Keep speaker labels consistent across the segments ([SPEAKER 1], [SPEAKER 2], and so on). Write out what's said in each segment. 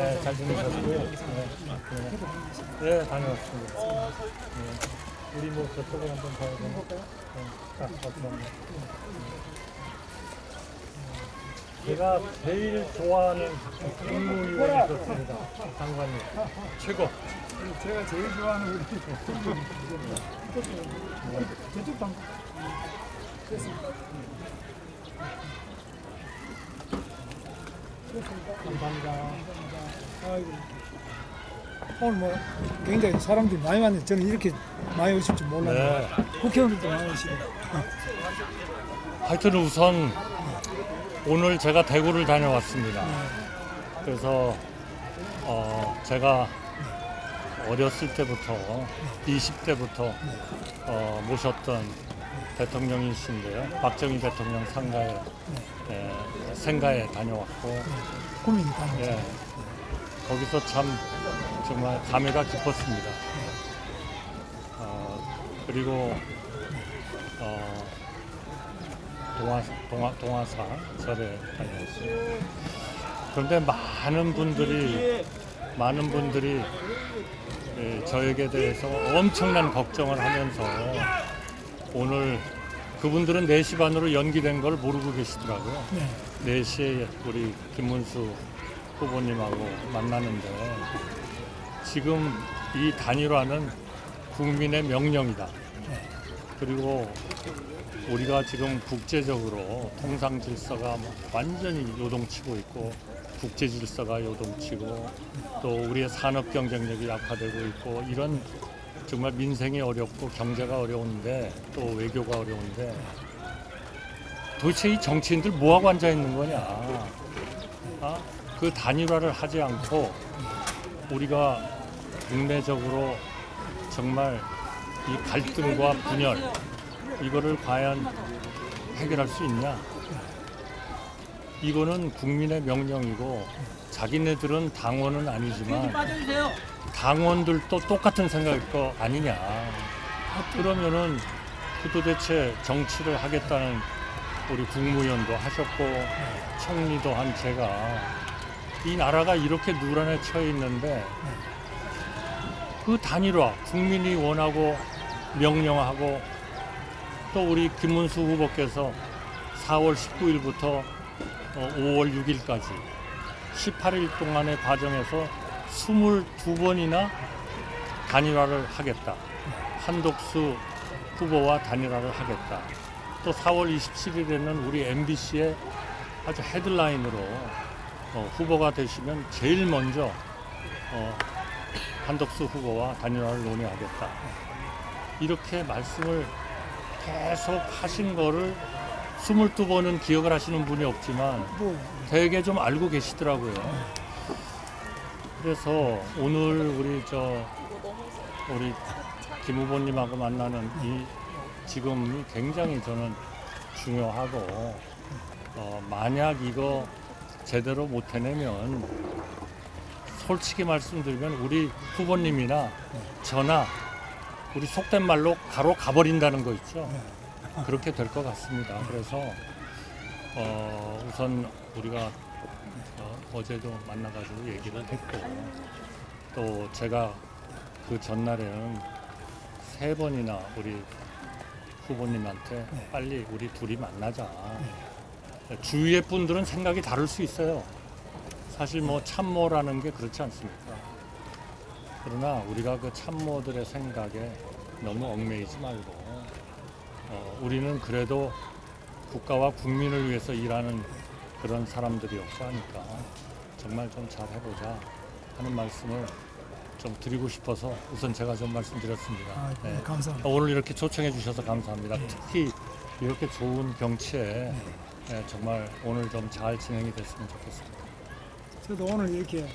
[SPEAKER 1] 네, 잘 지내셨고요. 네, 다녀왔습니다. 네. 우리 뭐 저쪽을 한번 봐야 되나? 잠깐만요. 제가 제일 좋아하는 국무위원이 있었습니다. 장관님. 최고.
[SPEAKER 2] 제가 제일 좋아하는 우리 저쪽 방
[SPEAKER 1] 감사합니다.
[SPEAKER 2] 아이고. 오늘 뭐 굉장히 사람들이 많이 왔는데 저는 이렇게 많이 오실 줄 몰랐는데 국회의원들도 많이 오시고
[SPEAKER 1] 하여튼 우선 오늘 제가 대구를 다녀왔습니다. 그래서 제가 어렸을 때부터 20대부터 모셨던 대통령이신데요. 박정희 대통령 생가에 다녀왔고
[SPEAKER 2] 국민이 다니죠.
[SPEAKER 1] 예, 거기서 참 정말 감회가 깊었습니다. 그리고 동화사 절에 다녀왔습니다. 그런데 많은 분들이 저에게 대해서 엄청난 걱정을 하면서 오늘 그분들은 4시 반으로 연기된 걸 모르고 계시더라고요. 4시에 우리 김문수 후보님하고 만나는데 지금 이 단일화는 국민의 명령이다. 그리고 우리가 지금 국제적으로 통상 질서가 완전히 요동치고 있고 국제 질서가 요동치고 또 우리의 산업 경쟁력이 약화되고 있고 이런 정말 민생이 어렵고 경제가 어려운데 또 외교가 어려운데 도대체 이 정치인들 뭐하고 앉아 있는 거냐? 그 단일화를 하지 않고 우리가 국내적으로 정말 이 갈등과 분열 이거를 과연 해결할 수 있냐? 이거는 국민의 명령이고 자기네들은 당원은 아니지만 당원들도 똑같은 생각일 거 아니냐. 그러면은 도대체 정치를 하겠다는 우리 국무위원도 하셨고 총리도 한 제가 이 나라가 이렇게 누란에 처해 있는데 그 단일화 국민이 원하고 명령하고 또 우리 김문수 후보께서 4월 19일부터 5월 6일까지 18일 동안의 과정에서 22번이나 단일화를 하겠다. 한덕수 후보와 단일화를 하겠다. 또 4월 27일에는 우리 MBC의 아주 헤드라인으로 후보가 되시면 제일 먼저 한덕수 후보와 단일화를 논의하겠다. 이렇게 말씀을 계속 하신 거를 22번은 기억을 하시는 분이 없지만 되게 좀 알고 계시더라고요. 그래서 오늘 우리 김 후보님하고 만나는 이 지금이 굉장히 저는 중요하고 만약 이거 제대로 못 해내면 솔직히 말씀드리면 우리 후보님이나 저나 우리 속된 말로 가로 가버린다는 거 있죠. 그렇게 될 것 같습니다. 그래서 우선 우리가 어제도 만나가지고 얘기를 했고 또 제가 그 전날에는 3번이나 우리 후보님한테 빨리 우리 둘이 만나자. 주위의 분들은 생각이 다를 수 있어요. 사실 뭐 참모라는 게 그렇지 않습니까? 그러나 우리가 그 참모들의 생각에 너무 얽매이지 말고 우리는 그래도 국가와 국민을 위해서 일하는 그런 사람들이었고 하니까 정말 좀 잘 해보자 하는 말씀을 좀 드리고 싶어서 우선 제가 좀 말씀드렸습니다.
[SPEAKER 2] 네, 감사합니다.
[SPEAKER 1] 오늘 이렇게 초청해 주셔서 감사합니다. 특히 이렇게 좋은 경치에 정말 오늘 좀 잘 진행이 됐으면 좋겠습니다.
[SPEAKER 2] 저도 오늘 이렇게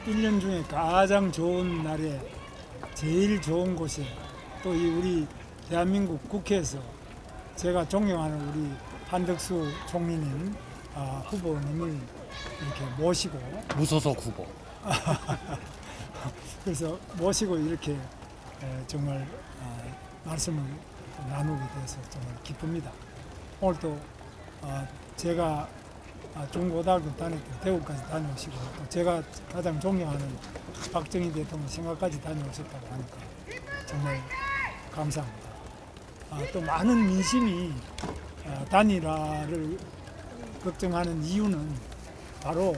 [SPEAKER 2] 1년 중에 가장 좋은 날에 제일 좋은 곳에 또 이 우리 대한민국 국회에서 제가 존경하는 우리 한덕수 총리님 후보님을 이렇게 모시고
[SPEAKER 1] 무소속 후보.
[SPEAKER 2] 그래서 모시고 이렇게 정말 말씀을 나누게 돼서 정말 기쁩니다. 오늘 또 제가 중고등학교 다닐 때 대구까지 다녀오시고 또 제가 가장 존경하는 박정희 대통령 생각까지 다녀오셨다고 하니까 정말 감사합니다. 또 많은 민심이 단일화를 걱정하는 이유는 바로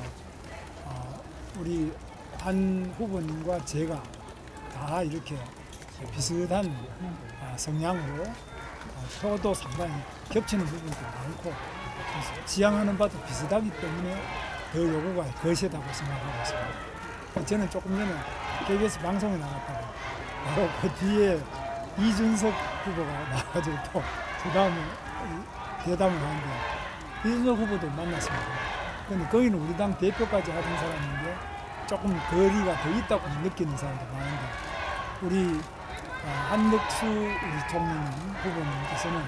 [SPEAKER 2] 우리 한 후보님과 제가 다 이렇게 비슷한 성향으로 표도 상당히 겹치는 부분도 많고 그래서 지향하는 바도 비슷하기 때문에 더 요구가 거세다고 생각하고 있습니다. 저는 조금 전에 KBS 방송에 나갔다가 바로 그 뒤에 이준석 후보가 나와가지고 또 그 다음에 대담을 하는데 이준석 후보도 만났습니다. 근데 거기는 우리 당 대표까지 하던 사람인데 조금 거리가 더 있다고 느끼는 사람도 많은데 우리 한덕수 우리 총리 후보님께서는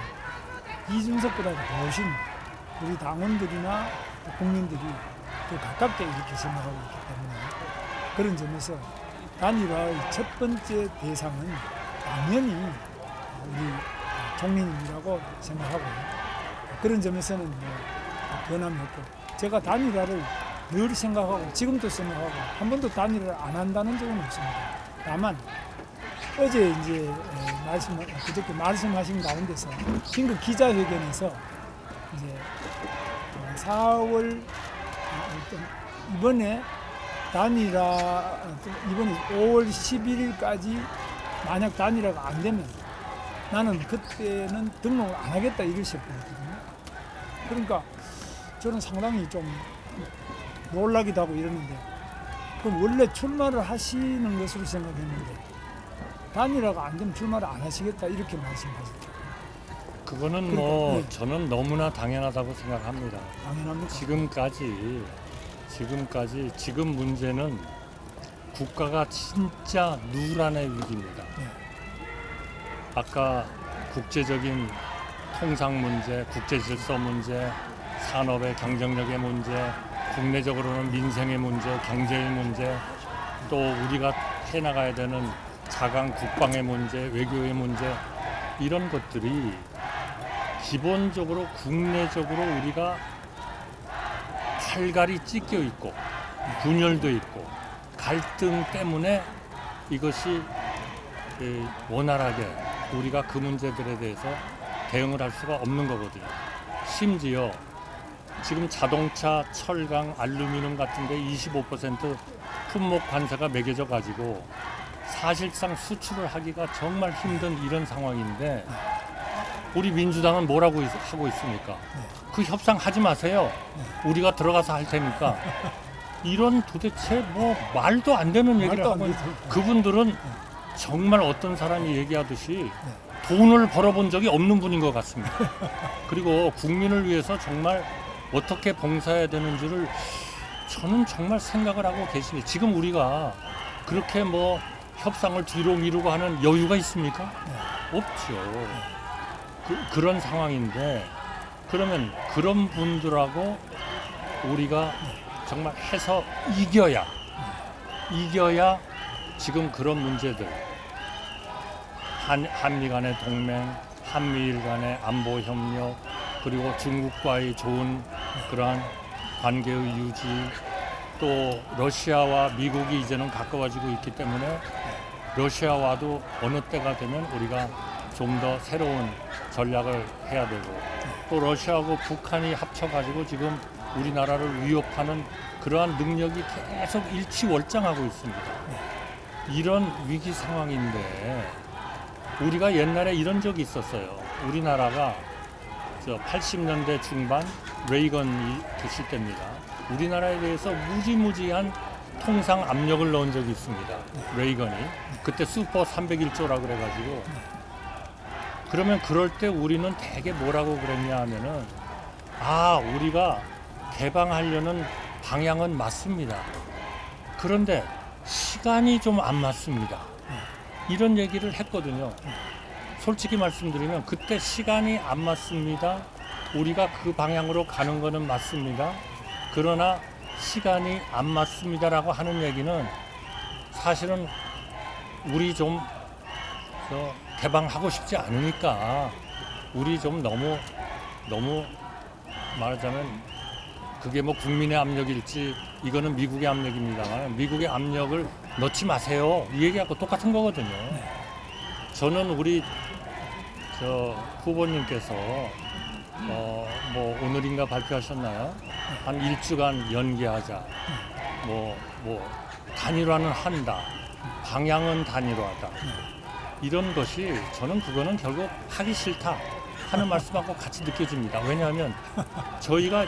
[SPEAKER 2] 이준석보다도 훨씬 우리 당원들이나 국민들이 더 가깝게 이렇게 생각하고 있기 때문에 그런 점에서 단일화의 첫 번째 대상은 당연히 우리 총리님이라고 생각하고 그런 점에서는 변함이 없고 제가 단일화를 늘 생각하고 지금도 생각하고 한 번도 단일화를 안 한다는 적은 없습니다. 다만 어제 이제 그저께 말씀하신 가운데서 긴급 기자회견에서 이제 4월 이번에 단일화 이번에 5월 11일까지 만약 단일화가 안 되면 나는 그때는 등록을 안 하겠다 이러셨거든요. 그러니까 저는 상당히 좀 놀라기도 하고 이러는데 그럼 원래 출마를 하시는 것으로 생각했는데 단일화가 안 되면 출마를 안 하시겠다 이렇게 말씀하셨죠.
[SPEAKER 1] 그거는
[SPEAKER 2] 네.
[SPEAKER 1] 저는 너무나 당연하다고 생각합니다.
[SPEAKER 2] 당연합니까?
[SPEAKER 1] 지금 문제는 국가가 진짜 누란의 위기입니다.
[SPEAKER 2] 네.
[SPEAKER 1] 아까 국제적인 통상 문제, 국제 질서 문제, 산업의 경쟁력의 문제, 국내적으로는 민생의 문제, 경제의 문제, 또 우리가 해나가야 되는 자강 국방의 문제, 외교의 문제 이런 것들이 기본적으로 국내적으로 우리가 칼갈이 찢겨 있고 분열도 있고 갈등 때문에 이것이 원활하게 우리가 그 문제들에 대해서 대응을 할 수가 없는 거거든요. 심지어 지금 자동차, 철강, 알루미늄 같은 데 25% 품목 관세가 매겨져 가지고 사실상 수출을 하기가 정말 힘든 이런 상황인데 우리 민주당은 뭐라고 하고 있습니까? 그 협상 하지 마세요. 우리가 들어가서 할 테니까. 이런 도대체 말도 안 되는 얘기를 하고 그분들은 정말 어떤 사람이 얘기하듯이 돈을 벌어본 적이 없는 분인 것 같습니다. 그리고 국민을 위해서 정말 어떻게 봉사해야 되는지를 저는 정말 생각을 하고 계십니다. 지금 우리가 그렇게 협상을 뒤로 미루고 하는 여유가 있습니까? 없죠. 그런 상황인데 그러면 그런 분들하고 우리가 정말 해서 이겨야 지금 그런 문제들 한미 간의 동맹, 한미일 간의 안보 협력 그리고 중국과의 좋은 그러한 관계의 유지 또 러시아와 미국이 이제는 가까워지고 있기 때문에 러시아와도 어느 때가 되면 우리가 좀 더 새로운 전략을 해야 되고 또 러시아하고 북한이 합쳐가지고 지금 우리나라를 위협하는 그러한 능력이 계속 일치월장하고 있습니다. 이런 위기 상황인데 우리가 옛날에 이런 적이 있었어요. 우리나라가 80년대 중반 레이건이 계실 때입니다. 우리나라에 대해서 무지무지한 통상 압력을 넣은 적이 있습니다. 레이건이. 그때 슈퍼 301조라 그래가지고 그러면 그럴 때 우리는 되게 뭐라고 그랬냐 하면은 우리가 개방하려는 방향은 맞습니다. 그런데 시간이 좀 안 맞습니다. 이런 얘기를 했거든요. 솔직히 말씀드리면 그때 시간이 안 맞습니다. 우리가 그 방향으로 가는 거는 맞습니다. 그러나 시간이 안 맞습니다라고 하는 얘기는 사실은 우리 좀 개방하고 싶지 않으니까 우리 좀 너무 말하자면 그게 뭐 국민의 압력일지 이거는 미국의 압력입니다만 미국의 압력을 넣지 마세요. 이 얘기하고 똑같은 거거든요. 저는 우리 저 후보님께서 뭐 오늘인가 발표하셨나요? 한 일주간 연기하자. 뭐 단일화는 한다. 방향은 단일화다. 이런 것이 저는 그거는 결국 하기 싫다 하는 말씀하고 같이 느껴집니다. 왜냐하면 저희가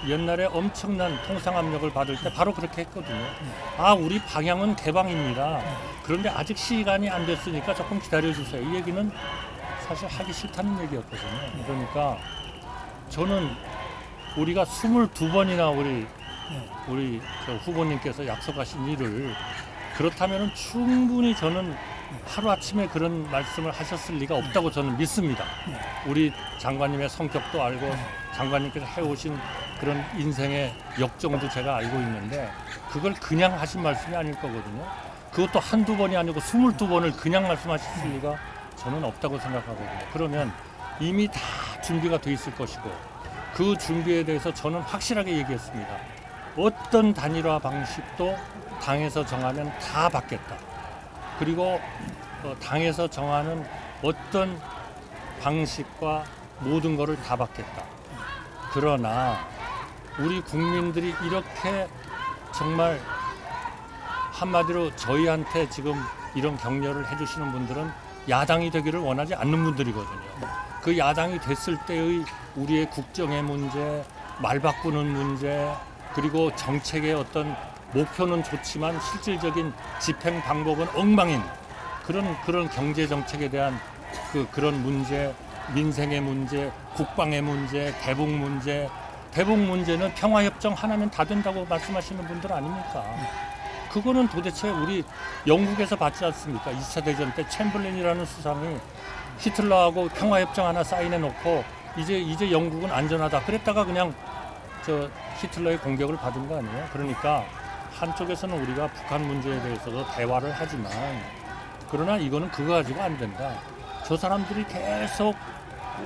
[SPEAKER 1] 옛날에 엄청난 통상 압력을 받을 때 바로 그렇게 했거든요. 우리 방향은 개방입니다. 그런데 아직 시간이 안 됐으니까 조금 기다려주세요. 이 얘기는 사실 하기 싫다는 얘기였거든요. 그러니까 저는 우리가 22번이나 우리 그 후보님께서 약속하신 일을 그렇다면 충분히 저는 하루아침에 그런 말씀을 하셨을 리가 없다고 저는 믿습니다. 우리 장관님의 성격도 알고 장관님께서 해오신 그런 인생의 역정도 제가 알고 있는데 그걸 그냥 하신 말씀이 아닐 거거든요. 그것도 한두 번이 아니고 22번을 그냥 말씀하셨을 리가 저는 없다고 생각하거든요. 그러면 이미 다 준비가 돼 있을 것이고 그 준비에 대해서 저는 확실하게 얘기했습니다. 어떤 단일화 방식도 당에서 정하면 다 받겠다. 그리고 당에서 정하는 어떤 방식과 모든 것을 다 받겠다. 그러나 우리 국민들이 이렇게 정말 한마디로 저희한테 지금 이런 격려를 해주시는 분들은 야당이 되기를 원하지 않는 분들이거든요. 그 야당이 됐을 때의 우리의 국정의 문제, 말 바꾸는 문제, 그리고 정책의 어떤 목표는 좋지만 실질적인 집행 방법은 엉망인 그런 경제 정책에 대한 그런 문제, 민생의 문제, 국방의 문제, 대북 문제. 대북 문제는 평화협정 하나면 다 된다고 말씀하시는 분들 아닙니까? 그거는 도대체 우리 영국에서 봤지 않습니까? 2차 대전 때 챔berlain이라는 수상이 히틀러하고 평화협정 하나 사인해 놓고 이제 영국은 안전하다. 그랬다가 그냥 저 히틀러의 공격을 받은 거 아니에요? 그러니까 한쪽에서는 우리가 북한 문제에 대해서도 대화를 하지만 그러나 이거는 그거 가지고 안 된다. 저 사람들이 계속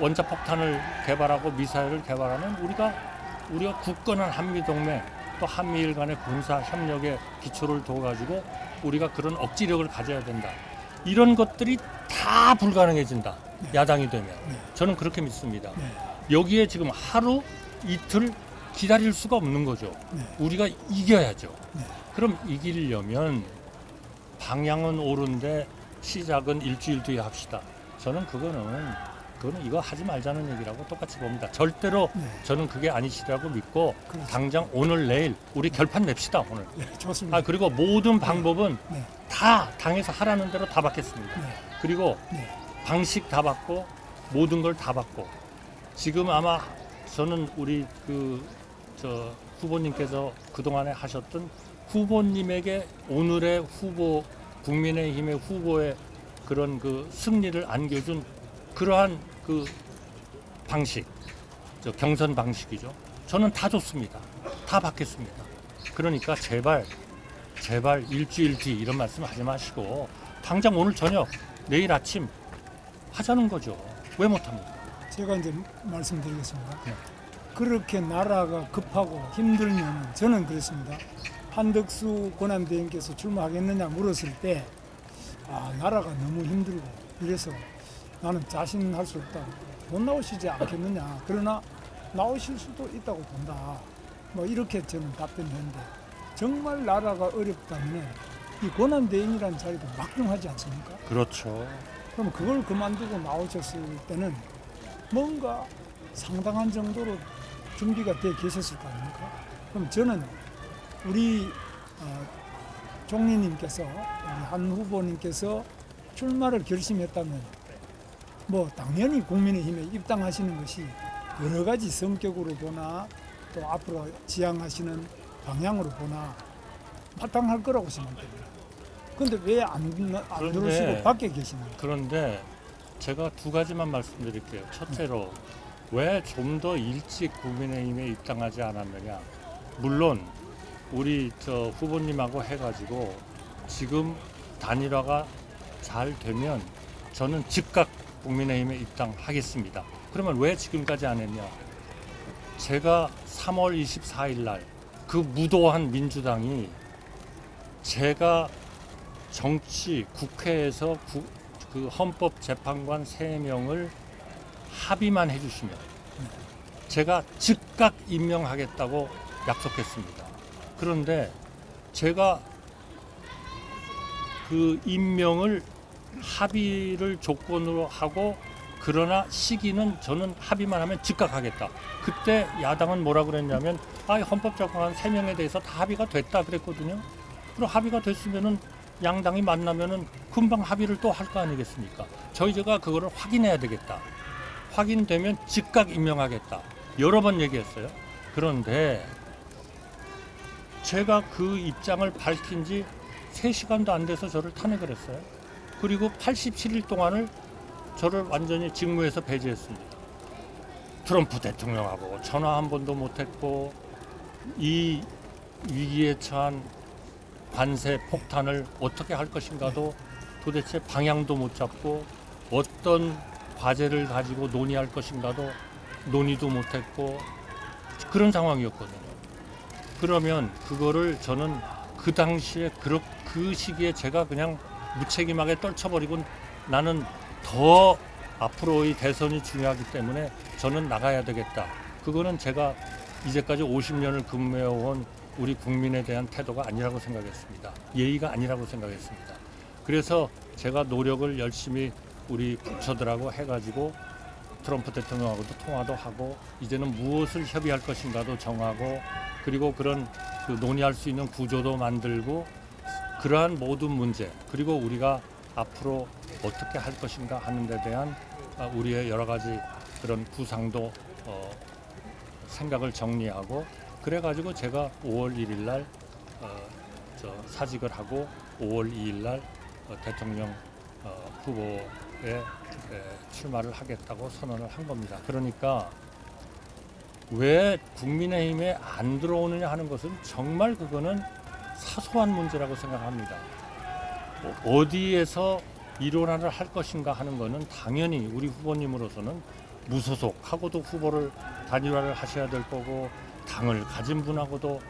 [SPEAKER 1] 원자폭탄을 개발하고 미사일을 개발하면 우리가 굳건한 한미동맹 또 한미일 간의 군사 협력의 기초를 둬가지고 우리가 그런 억지력을 가져야 된다. 이런 것들이 다 불가능해진다. 야당이 되면. 저는 그렇게 믿습니다. 여기에 지금 하루 이틀 기다릴 수가 없는 거죠. 우리가 이겨야죠. 그럼 이기려면 방향은 옳은데 시작은 일주일 뒤에 합시다. 저는 그거는 이거 하지 말자는 얘기라고 똑같이 봅니다. 절대로 저는 그게 아니시라고 믿고
[SPEAKER 2] 그렇죠.
[SPEAKER 1] 당장 오늘 내일 우리 결판 냅시다 오늘.
[SPEAKER 2] 좋습니다.
[SPEAKER 1] 그리고 모든 방법은
[SPEAKER 2] 네.
[SPEAKER 1] 다 당에서 하라는 대로 다 받겠습니다. 그리고 방식 다 받고 모든 걸 다 받고 지금 아마 저는 우리 저 후보님께서 그동안에 하셨던 후보님에게 오늘의 후보 국민의힘의 후보의 그런 승리를 안겨준 그러한 방식, 저 경선 방식이죠. 저는 다 좋습니다. 다 받겠습니다. 그러니까 제발 일주일 뒤 이런 말씀 하지 마시고 당장 오늘 저녁, 내일 아침 하자는 거죠. 왜 못합니까?
[SPEAKER 2] 제가 이제 말씀드리겠습니다.
[SPEAKER 1] 네.
[SPEAKER 2] 그렇게 나라가 급하고 힘들면 저는 그랬습니다. 한덕수 권한대행께서 출마하겠느냐 물었을 때 나라가 너무 힘들고 이래서 나는 자신할 수 없다. 못 나오시지 않겠느냐. 그러나 나오실 수도 있다고 본다. 뭐 이렇게 저는 답변했는데 정말 나라가 어렵다면 이 권한대행이라는 자리도 막중하지 않습니까?
[SPEAKER 1] 그렇죠.
[SPEAKER 2] 그럼 그걸 그만두고 나오셨을 때는 뭔가 상당한 정도로 준비가 돼 계셨을 거 아닙니까? 그럼 저는 우리 총리님께서 우리 한 후보님께서 출마를 결심했다면 뭐 당연히 국민의힘에 입당하시는 것이 여러 가지 성격으로 보나 또 앞으로 지향하시는 방향으로 보나 바탕할 거라고 생각됩니다. 그런데 왜 안 들어오시고 밖에 계시나요?
[SPEAKER 1] 그런데 제가 두 가지만 말씀드릴게요. 첫째로 왜 좀 더 일찍 국민의힘에 입당하지 않았느냐. 물론 우리 저 후보님하고 해가지고 지금 단일화가 잘 되면 저는 즉각 국민의힘에 입당하겠습니다. 그러면 왜 지금까지 안 했냐? 제가 3월 24일 날 그 무도한 민주당이 제가 정치 국회에서 그 헌법재판관 3명을 합의만 해주시면 제가 즉각 임명하겠다고 약속했습니다. 그런데 제가 그 임명을 합의를 조건으로 하고 그러나 시기는 저는 합의만 하면 즉각 하겠다. 그때 야당은 뭐라 그랬냐면 헌법재판관 3명에 대해서 다 합의가 됐다 그랬거든요. 그럼 합의가 됐으면은 양당이 만나면은 금방 합의를 또 할 거 아니겠습니까? 저희가 그거를 확인해야 되겠다. 확인되면 즉각 임명하겠다. 여러 번 얘기했어요. 그런데 제가 그 입장을 밝힌 지 3시간도 안 돼서 저를 탄핵을 했어요. 그리고 87일 동안을 저를 완전히 직무에서 배제했습니다. 트럼프 대통령하고 전화 한 번도 못했고 이 위기에 처한 관세 폭탄을 어떻게 할 것인가도 도대체 방향도 못 잡고 어떤 과제를 가지고 논의할 것인가도 논의도 못했고 그런 상황이었거든요. 그러면 그거를 저는 그 당시에 그 시기에 제가 그냥 무책임하게 떨쳐버리고 나는 더 앞으로의 대선이 중요하기 때문에 저는 나가야 되겠다. 그거는 제가 이제까지 50년을 근무해온 우리 국민에 대한 태도가 아니라고 생각했습니다. 예의가 아니라고 생각했습니다. 그래서 제가 노력을 열심히 우리 부처들하고 해가지고 트럼프 대통령하고도 통화도 하고 이제는 무엇을 협의할 것인가도 정하고 그리고 그런 그 논의할 수 있는 구조도 만들고 그러한 모든 문제 그리고 우리가 앞으로 어떻게 할 것인가 하는 데 대한 우리의 여러 가지 그런 구상도 생각을 정리하고 그래가지고 제가 5월 1일 날 사직을 하고 5월 2일 날 대통령 후보에 출마를 하겠다고 선언을 한 겁니다. 그러니까 왜 국민의힘에 안 들어오느냐 하는 것은 정말 그거는 사소한 문제라고 생각합니다. 어디에서 일원화를 할 것인가 하는 것은 당연히 우리 후보님으로서는 무소속하고도 후보를 단일화를 하셔야 될 거고 당을 가진 분하고도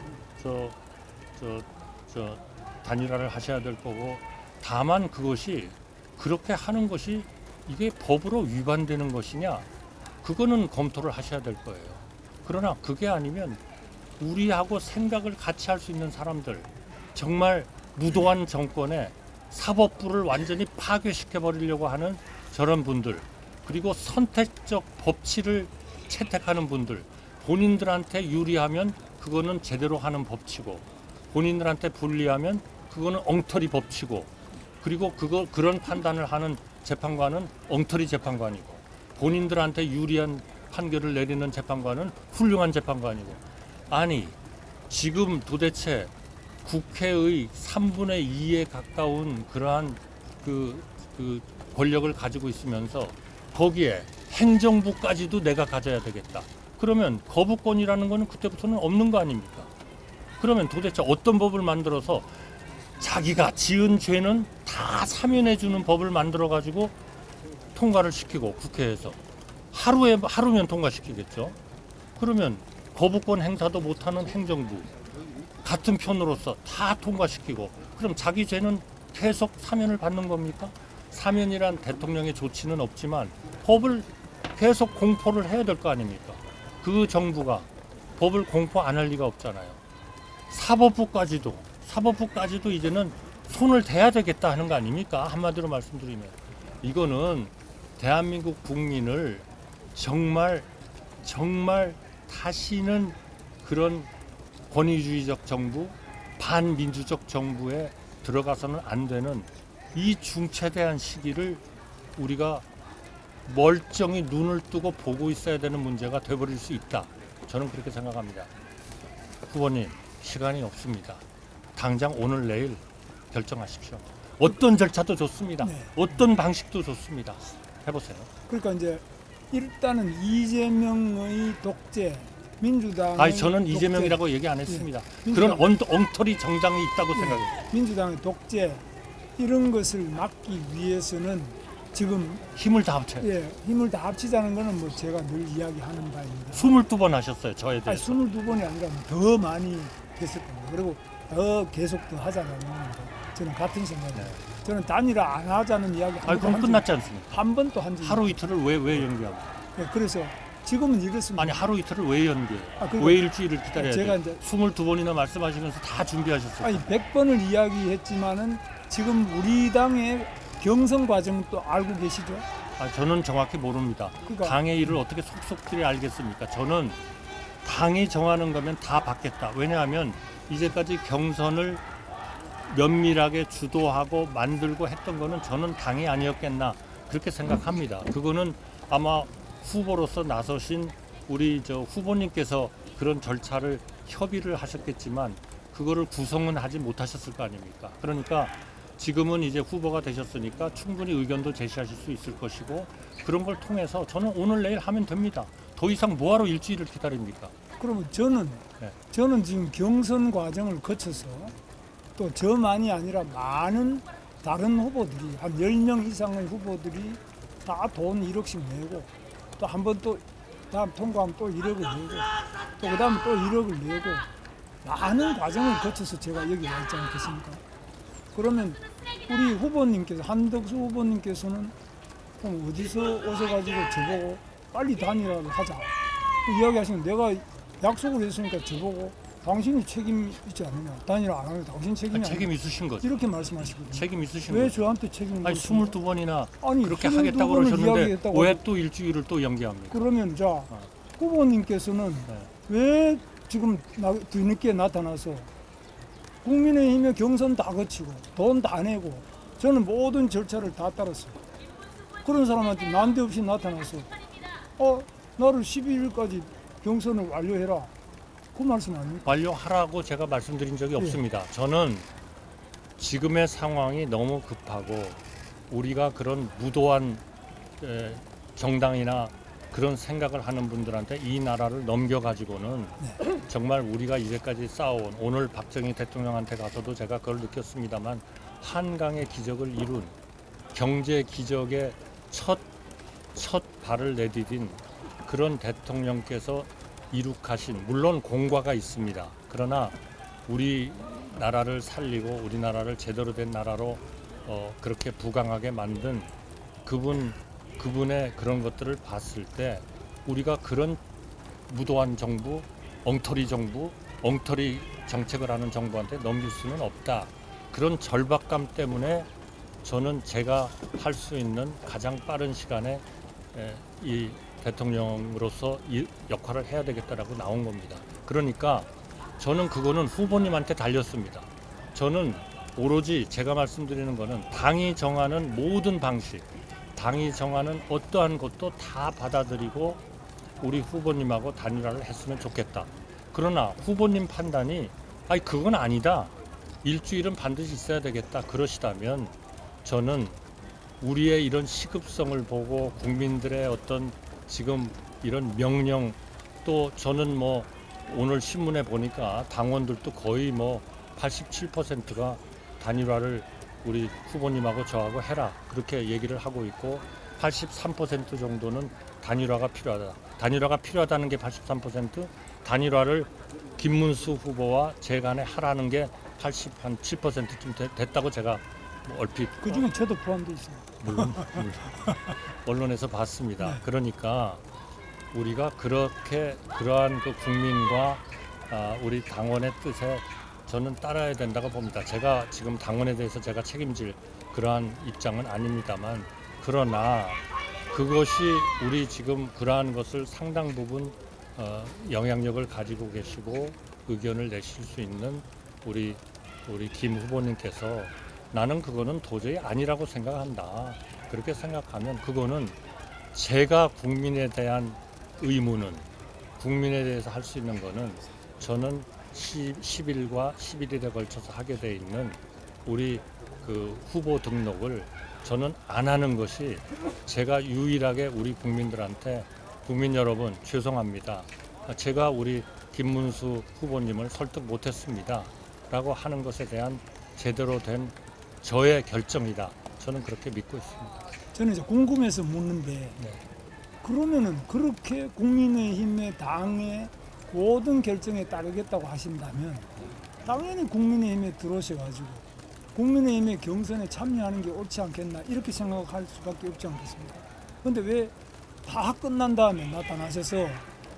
[SPEAKER 1] 단일화를 하셔야 될 거고 다만 그것이 그렇게 하는 것이 이게 법으로 위반되는 것이냐 그거는 검토를 하셔야 될 거예요. 그러나 그게 아니면 우리하고 생각을 같이 할 수 있는 사람들 정말 무도한 정권에 사법부를 완전히 파괴시켜 버리려고 하는 저런 분들 그리고 선택적 법치를 채택하는 분들 본인들한테 유리하면 그거는 제대로 하는 법치고 본인들한테 불리하면 그거는 엉터리 법치고 그리고 그런 판단을 하는 재판관은 엉터리 재판관이고 본인들한테 유리한 판결을 내리는 재판관은 훌륭한 재판관이고 아니 지금 도대체 국회의 3분의 2에 가까운 그러한 그 권력을 가지고 있으면서 거기에 행정부까지도 내가 가져야 되겠다. 그러면 거부권이라는 거는 그때부터는 없는 거 아닙니까? 그러면 도대체 어떤 법을 만들어서 자기가 지은 죄는 다 사면해 주는 법을 만들어 가지고 통과를 시키고 국회에서 하루면 통과시키겠죠. 그러면 거부권 행사도 못하는 행정부 같은 편으로서 다 통과시키고 그럼 자기 죄는 계속 사면을 받는 겁니까? 사면이란 대통령의 조치는 없지만 법을 계속 공포를 해야 될 거 아닙니까? 그 정부가 법을 공포 안 할 리가 없잖아요. 사법부까지도 이제는 손을 대야 되겠다 하는 거 아닙니까? 한마디로 말씀드리면 이거는 대한민국 국민을 정말 다시는 그런 권위주의적 정부, 반민주적 정부에 들어가서는 안 되는 이 중차대한 시기를 우리가 멀쩡히 눈을 뜨고 보고 있어야 되는 문제가 돼버릴 수 있다. 저는 그렇게 생각합니다. 후보님, 시간이 없습니다. 당장 오늘 내일 결정하십시오. 어떤 절차도 좋습니다.
[SPEAKER 2] 네.
[SPEAKER 1] 어떤 방식도 좋습니다. 해보세요.
[SPEAKER 2] 그러니까 이제 일단은 이재명의 독재, 민주당의
[SPEAKER 1] 아니 저는
[SPEAKER 2] 독재,
[SPEAKER 1] 이재명이라고 얘기 안 했습니다.
[SPEAKER 2] 예.
[SPEAKER 1] 그런 엉터리 정당이 있다고 생각해요.
[SPEAKER 2] 민주당의 독재 이런 것을 막기 위해서는 지금
[SPEAKER 1] 힘을 다 합쳐요.
[SPEAKER 2] 예, 힘을 다 합치자는 거는 뭐 제가 늘 이야기하는 바입니다.
[SPEAKER 1] 22번 하셨어요. 저에
[SPEAKER 2] 아니,
[SPEAKER 1] 대해서.
[SPEAKER 2] 22번이 아니라 더 많이 했을 겁니다. 그리고 더 계속 더 하자는 저는 같은 생각이에요.
[SPEAKER 1] 네.
[SPEAKER 2] 저는 단일화 안 하자는 이야기
[SPEAKER 1] 아니 그럼 끝났지 않습니까?
[SPEAKER 2] 한 번도 한 적이
[SPEAKER 1] 하루 이틀을 왜 연기하고?
[SPEAKER 2] 예, 그래서 지금은 이렇습니다.
[SPEAKER 1] 아니 하루 이틀을 왜 연기해요?
[SPEAKER 2] 그러니까
[SPEAKER 1] 왜 일주일을 기다려야
[SPEAKER 2] 제가
[SPEAKER 1] 돼요?
[SPEAKER 2] 이제
[SPEAKER 1] 22번이나 말씀하시면서 다 준비하셨어요.
[SPEAKER 2] 아니 100번을 이야기했지만은 지금 우리 당의 경선 과정은 또 알고 계시죠?
[SPEAKER 1] 저는 정확히 모릅니다.
[SPEAKER 2] 그러니까
[SPEAKER 1] 당의 일을 어떻게 속속들이 알겠습니까? 저는 당이 정하는 거면 다 받겠다. 왜냐하면 이제까지 경선을 면밀하게 주도하고 만들고 했던 거는 저는 당이 아니었겠나 그렇게 생각합니다. 그거는 아마 후보로서 나서신 우리 후보님께서 그런 절차를 협의를 하셨겠지만 그거를 구성은 하지 못하셨을 거 아닙니까? 그러니까 지금은 이제 후보가 되셨으니까 충분히 의견도 제시하실 수 있을 것이고 그런 걸 통해서 저는 오늘 내일 하면 됩니다. 더 이상 뭐하러 일주일을 기다립니까?
[SPEAKER 2] 그러면 저는
[SPEAKER 1] 네.
[SPEAKER 2] 지금 경선 과정을 거쳐서 또 저만이 아니라 많은 다른 후보들이 한 10명 이상의 후보들이 다 돈 1억씩 내고 또 한 번 또 다음 통과하면 또 1억을 내고 또 그다음에 또 1억을 내고 많은 과정을 거쳐서 제가 여기 와 있지 않겠습니까? 그러면 우리 후보님께서 한덕수 후보님께서는 그럼 어디서 오셔가지고 저보고 빨리 단일화를 하자 이야기하시면 내가 약속을 했으니까 저보고 당신이 책임 있지 않느냐 단일화 안 하면 당신 책임이 아니냐
[SPEAKER 1] 책임 있으신 거죠.
[SPEAKER 2] 이렇게 말씀하시거든요.
[SPEAKER 1] 책임 있으신
[SPEAKER 2] 왜
[SPEAKER 1] 거죠.
[SPEAKER 2] 저한테 책임을
[SPEAKER 1] 아니
[SPEAKER 2] 묻습니까?
[SPEAKER 1] 22번이나
[SPEAKER 2] 아니,
[SPEAKER 1] 그렇게
[SPEAKER 2] 22
[SPEAKER 1] 하겠다고
[SPEAKER 2] 번을
[SPEAKER 1] 그러셨는데
[SPEAKER 2] 이야기했다고
[SPEAKER 1] 왜 또 일주일을 또 연기합니까?
[SPEAKER 2] 그러면 자 후보님께서는
[SPEAKER 1] 네.
[SPEAKER 2] 왜 지금 뒤늦게 나타나서 국민의힘의 경선 다 거치고 돈 다 내고 저는 모든 절차를 다 따랐어요. 그런 사람한테 난데없이 나타나서 나를 12일까지 경선을 완료해라. 그 말씀 아닙니까?
[SPEAKER 1] 완료하라고 제가 말씀드린 적이 없습니다. 저는 지금의 상황이 너무 급하고 우리가 그런 무도한 정당이나 그런 생각을 하는 분들한테 이 나라를 넘겨가지고는 정말 우리가 이제까지 쌓아온 오늘 박정희 대통령한테 가서도 제가 그걸 느꼈습니다만 한강의 기적을 이룬 경제 기적의 첫 발을 내디딘 그런 대통령께서 이룩하신 물론 공과가 있습니다. 그러나 우리나라를 살리고 우리나라를 제대로 된 나라로 그렇게 부강하게 만든 그분의 그런 것들을 봤을 때 우리가 그런 무도한 정부, 엉터리 정책을 하는 정부한테 넘길 수는 없다. 그런 절박감 때문에 저는 제가 할 수 있는 가장 빠른 시간에 이 대통령으로서 이 역할을 해야 되겠다라고 나온 겁니다. 그러니까 저는 그거는 후보님한테 달렸습니다. 저는 오로지 제가 말씀드리는 거는 당이 정하는 모든 방식, 당이 정하는 어떠한 것도 다 받아들이고 우리 후보님하고 단일화를 했으면 좋겠다. 그러나 후보님 판단이 그건 아니다. 일주일은 반드시 있어야 되겠다. 그러시다면 저는 우리의 이런 시급성을 보고 국민들의 어떤 지금 이런 명령 또 저는 뭐 오늘 신문에 보니까 당원들도 거의 뭐 87%가 단일화를 우리 후보님하고 저하고 해라 그렇게 얘기를 하고 있고 83% 정도는 단일화가 필요하다. 단일화가 필요하다는 게 83%, 단일화를 김문수 후보와 제 간에 하라는 게 87%쯤 됐다고 제가 뭐 얼핏
[SPEAKER 2] 그 중에 저도 포함되어 있습니다.
[SPEAKER 1] 물론 언론에서 봤습니다. 그러니까 우리가 그러한 그 국민과 우리 당원의 뜻에 저는 따라야 된다고 봅니다. 제가 지금 당원에 대해서 제가 책임질 그러한 입장은 아닙니다만 그러나 그것이 우리 지금 그러한 것을 상당 부분 영향력을 가지고 계시고 의견을 내실 수 있는 우리 김 후보님께서 나는 그거는 도저히 아니라고 생각한다. 그렇게 생각하면 그거는 제가 국민에 대한 의무는 국민에 대해서 할 수 있는 거는 저는 10일과 11일에 걸쳐서 하게 돼 있는 우리 그 후보 등록을 저는 안 하는 것이 제가 유일하게 우리 국민들한테 국민 여러분 죄송합니다. 제가 우리 김문수 후보님을 설득 못했습니다. 라고 하는 것에 대한 제대로 된 저의 결정이다. 저는 그렇게 믿고 있습니다.
[SPEAKER 2] 저는 이제 궁금해서 묻는데
[SPEAKER 1] 네.
[SPEAKER 2] 그러면은 그렇게 국민의힘의 당의 모든 결정에 따르겠다고 하신다면 당연히 국민의힘에 들어오셔가지고 국민의힘의 경선에 참여하는 게 옳지 않겠나 이렇게 생각할 수밖에 없지 않겠습니까? 근데 왜 다 끝난 다음에 나타나셔서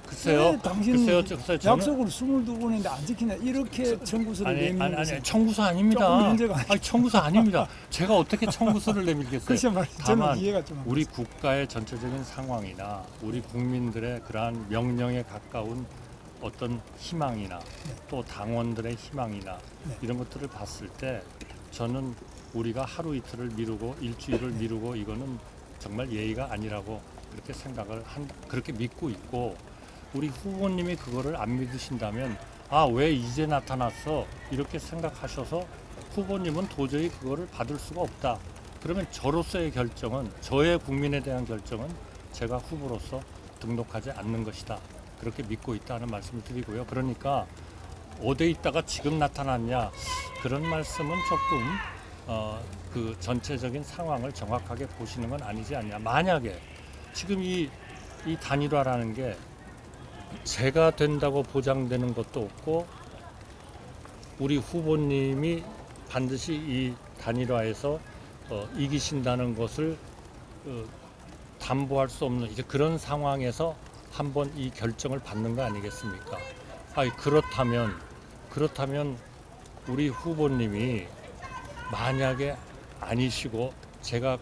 [SPEAKER 1] 글쎄요.
[SPEAKER 2] 왜 당신이
[SPEAKER 1] 글쎄요. 저는
[SPEAKER 2] 약속을 22번 했는데 안 지키냐 이렇게 청구서를 내미는 것은
[SPEAKER 1] 아니 청구서 아닙니다.
[SPEAKER 2] 조금 문제가 아니죠.
[SPEAKER 1] 아니 청구서 아닙니다. 제가 어떻게 청구서를 내밀겠어요?
[SPEAKER 2] 글쎄 말이죠.
[SPEAKER 1] 다만
[SPEAKER 2] 저는 이해가 좀 안
[SPEAKER 1] 우리 국가의 전체적인 상황이나 우리 국민들의 그러한 명령에 가까운 어떤 희망이나 또 당원들의 희망이나
[SPEAKER 2] 네.
[SPEAKER 1] 이런 것들을 봤을 때 저는 우리가 하루 이틀을 미루고 일주일을 미루고 이거는 정말 예의가 아니라고 그렇게 그렇게 믿고 있고 우리 후보님이 그거를 안 믿으신다면 아, 왜 이제 나타났어? 이렇게 생각하셔서 후보님은 도저히 그거를 받을 수가 없다. 그러면 저로서의 결정은 저의 국민에 대한 결정은 제가 후보로서 등록하지 않는 것이다. 그렇게 믿고 있다는 말씀을 드리고요. 그러니까 어디에 있다가 지금 나타났냐 그런 말씀은 조금 그 전체적인 상황을 정확하게 보시는 건 아니지 않냐. 만약에 지금 이 단일화라는 게 제가 된다고 보장되는 것도 없고 우리 후보님이 반드시 이 단일화에서 이기신다는 것을 담보할 수 없는 이제 그런 상황에서 한번 이 결정을 받는 거 아니겠습니까? 그렇다면 우리 후보님이 만약에 아니시고 제가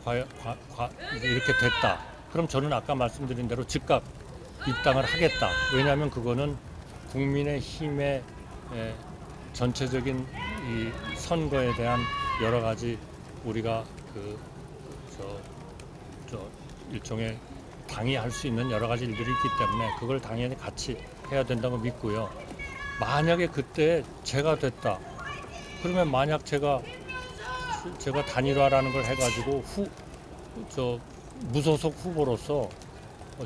[SPEAKER 1] 이렇게 됐다. 그럼 저는 아까 말씀드린 대로 즉각 입당을 하겠다. 왜냐하면 그거는 국민의힘의 전체적인 이 선거에 대한 여러 가지 우리가 일종의 당이 할 수 있는 여러 가지 일들이 있기 때문에 그걸 당연히 같이 해야 된다고 믿고요. 만약에 그때 제가 됐다. 그러면 만약 제가 단일화라는 걸 해가지고 무소속 후보로서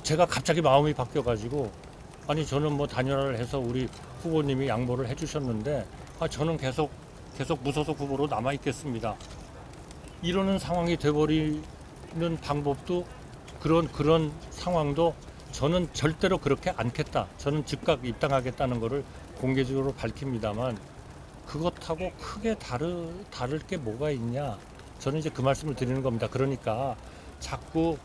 [SPEAKER 1] 제가 갑자기 마음이 바뀌어가지고 아니 저는 뭐 단일화를 해서 우리 후보님이 양보를 해주셨는데 저는 계속 무소속 후보로 남아 있겠습니다. 이러는 상황이 돼버리는 방법도 그런 상황도 저는 절대로 그렇게 않겠다. 저는 즉각 입당하겠다는 것을 공개적으로 밝힙니다만 그것하고 크게 다를 게 뭐가 있냐. 저는 이제 그 말씀을 드리는 겁니다. 그러니까 자꾸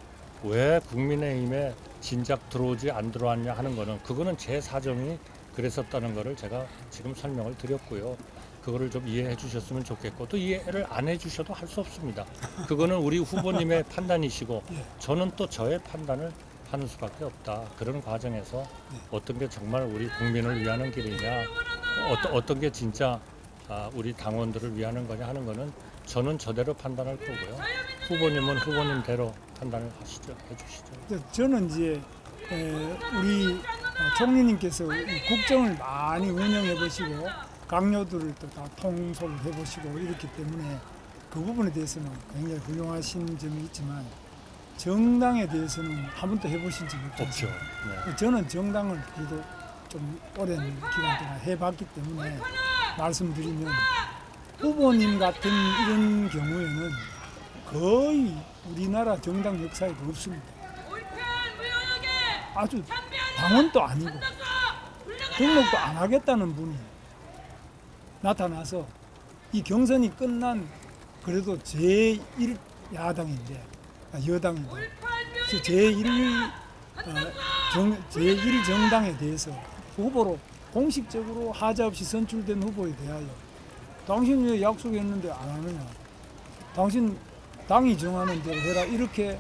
[SPEAKER 1] 왜 국민의힘에 진작 들어오지 안 들어왔냐 하는 거는 그거는 제 사정이 그랬었다는 거를 제가 지금 설명을 드렸고요. 그거를 좀 이해해 주셨으면 좋겠고 또 이해를 안 해 주셔도 할 수 없습니다. 그거는 우리 후보님의 판단이시고 저는 또 저의 판단을 하는 수밖에 없다. 그런 과정에서 어떤 게 정말 우리 국민을 위하는 길이냐 어떤 게 진짜 우리 당원들을 위하는 거냐 하는 거는 저는 저대로 판단할 거고요. 후보님은 후보님대로 판단을 해주시죠.
[SPEAKER 2] 저는 이제 우리 총리님께서 이 국정을 많이 운영해 보시고 강요들을 또 다 통솔을 해 보시고 이렇기 때문에 그 부분에 대해서는 굉장히 훌륭하신 점이 있지만 정당에 대해서는 한 번도 해보신 적이 없죠.
[SPEAKER 1] 네.
[SPEAKER 2] 저는 정당을 그래도 좀 오랜 기간 동안 해봤기 때문에 말씀드리면 후보님 같은 이런 경우에는 거의 우리나라 정당 역사에 없습니다. 아주 당원도 아니고 등록도 안 하겠다는 분이 나타나서 이 경선이 끝난 그래도 제1야당인데 여당인데 제1정당에 대해서 후보로 공식적으로 하자 없이 선출된 후보에 대하여 당신 왜 약속했는데 안 하느냐, 당신 당이 정하는 대로 해라 이렇게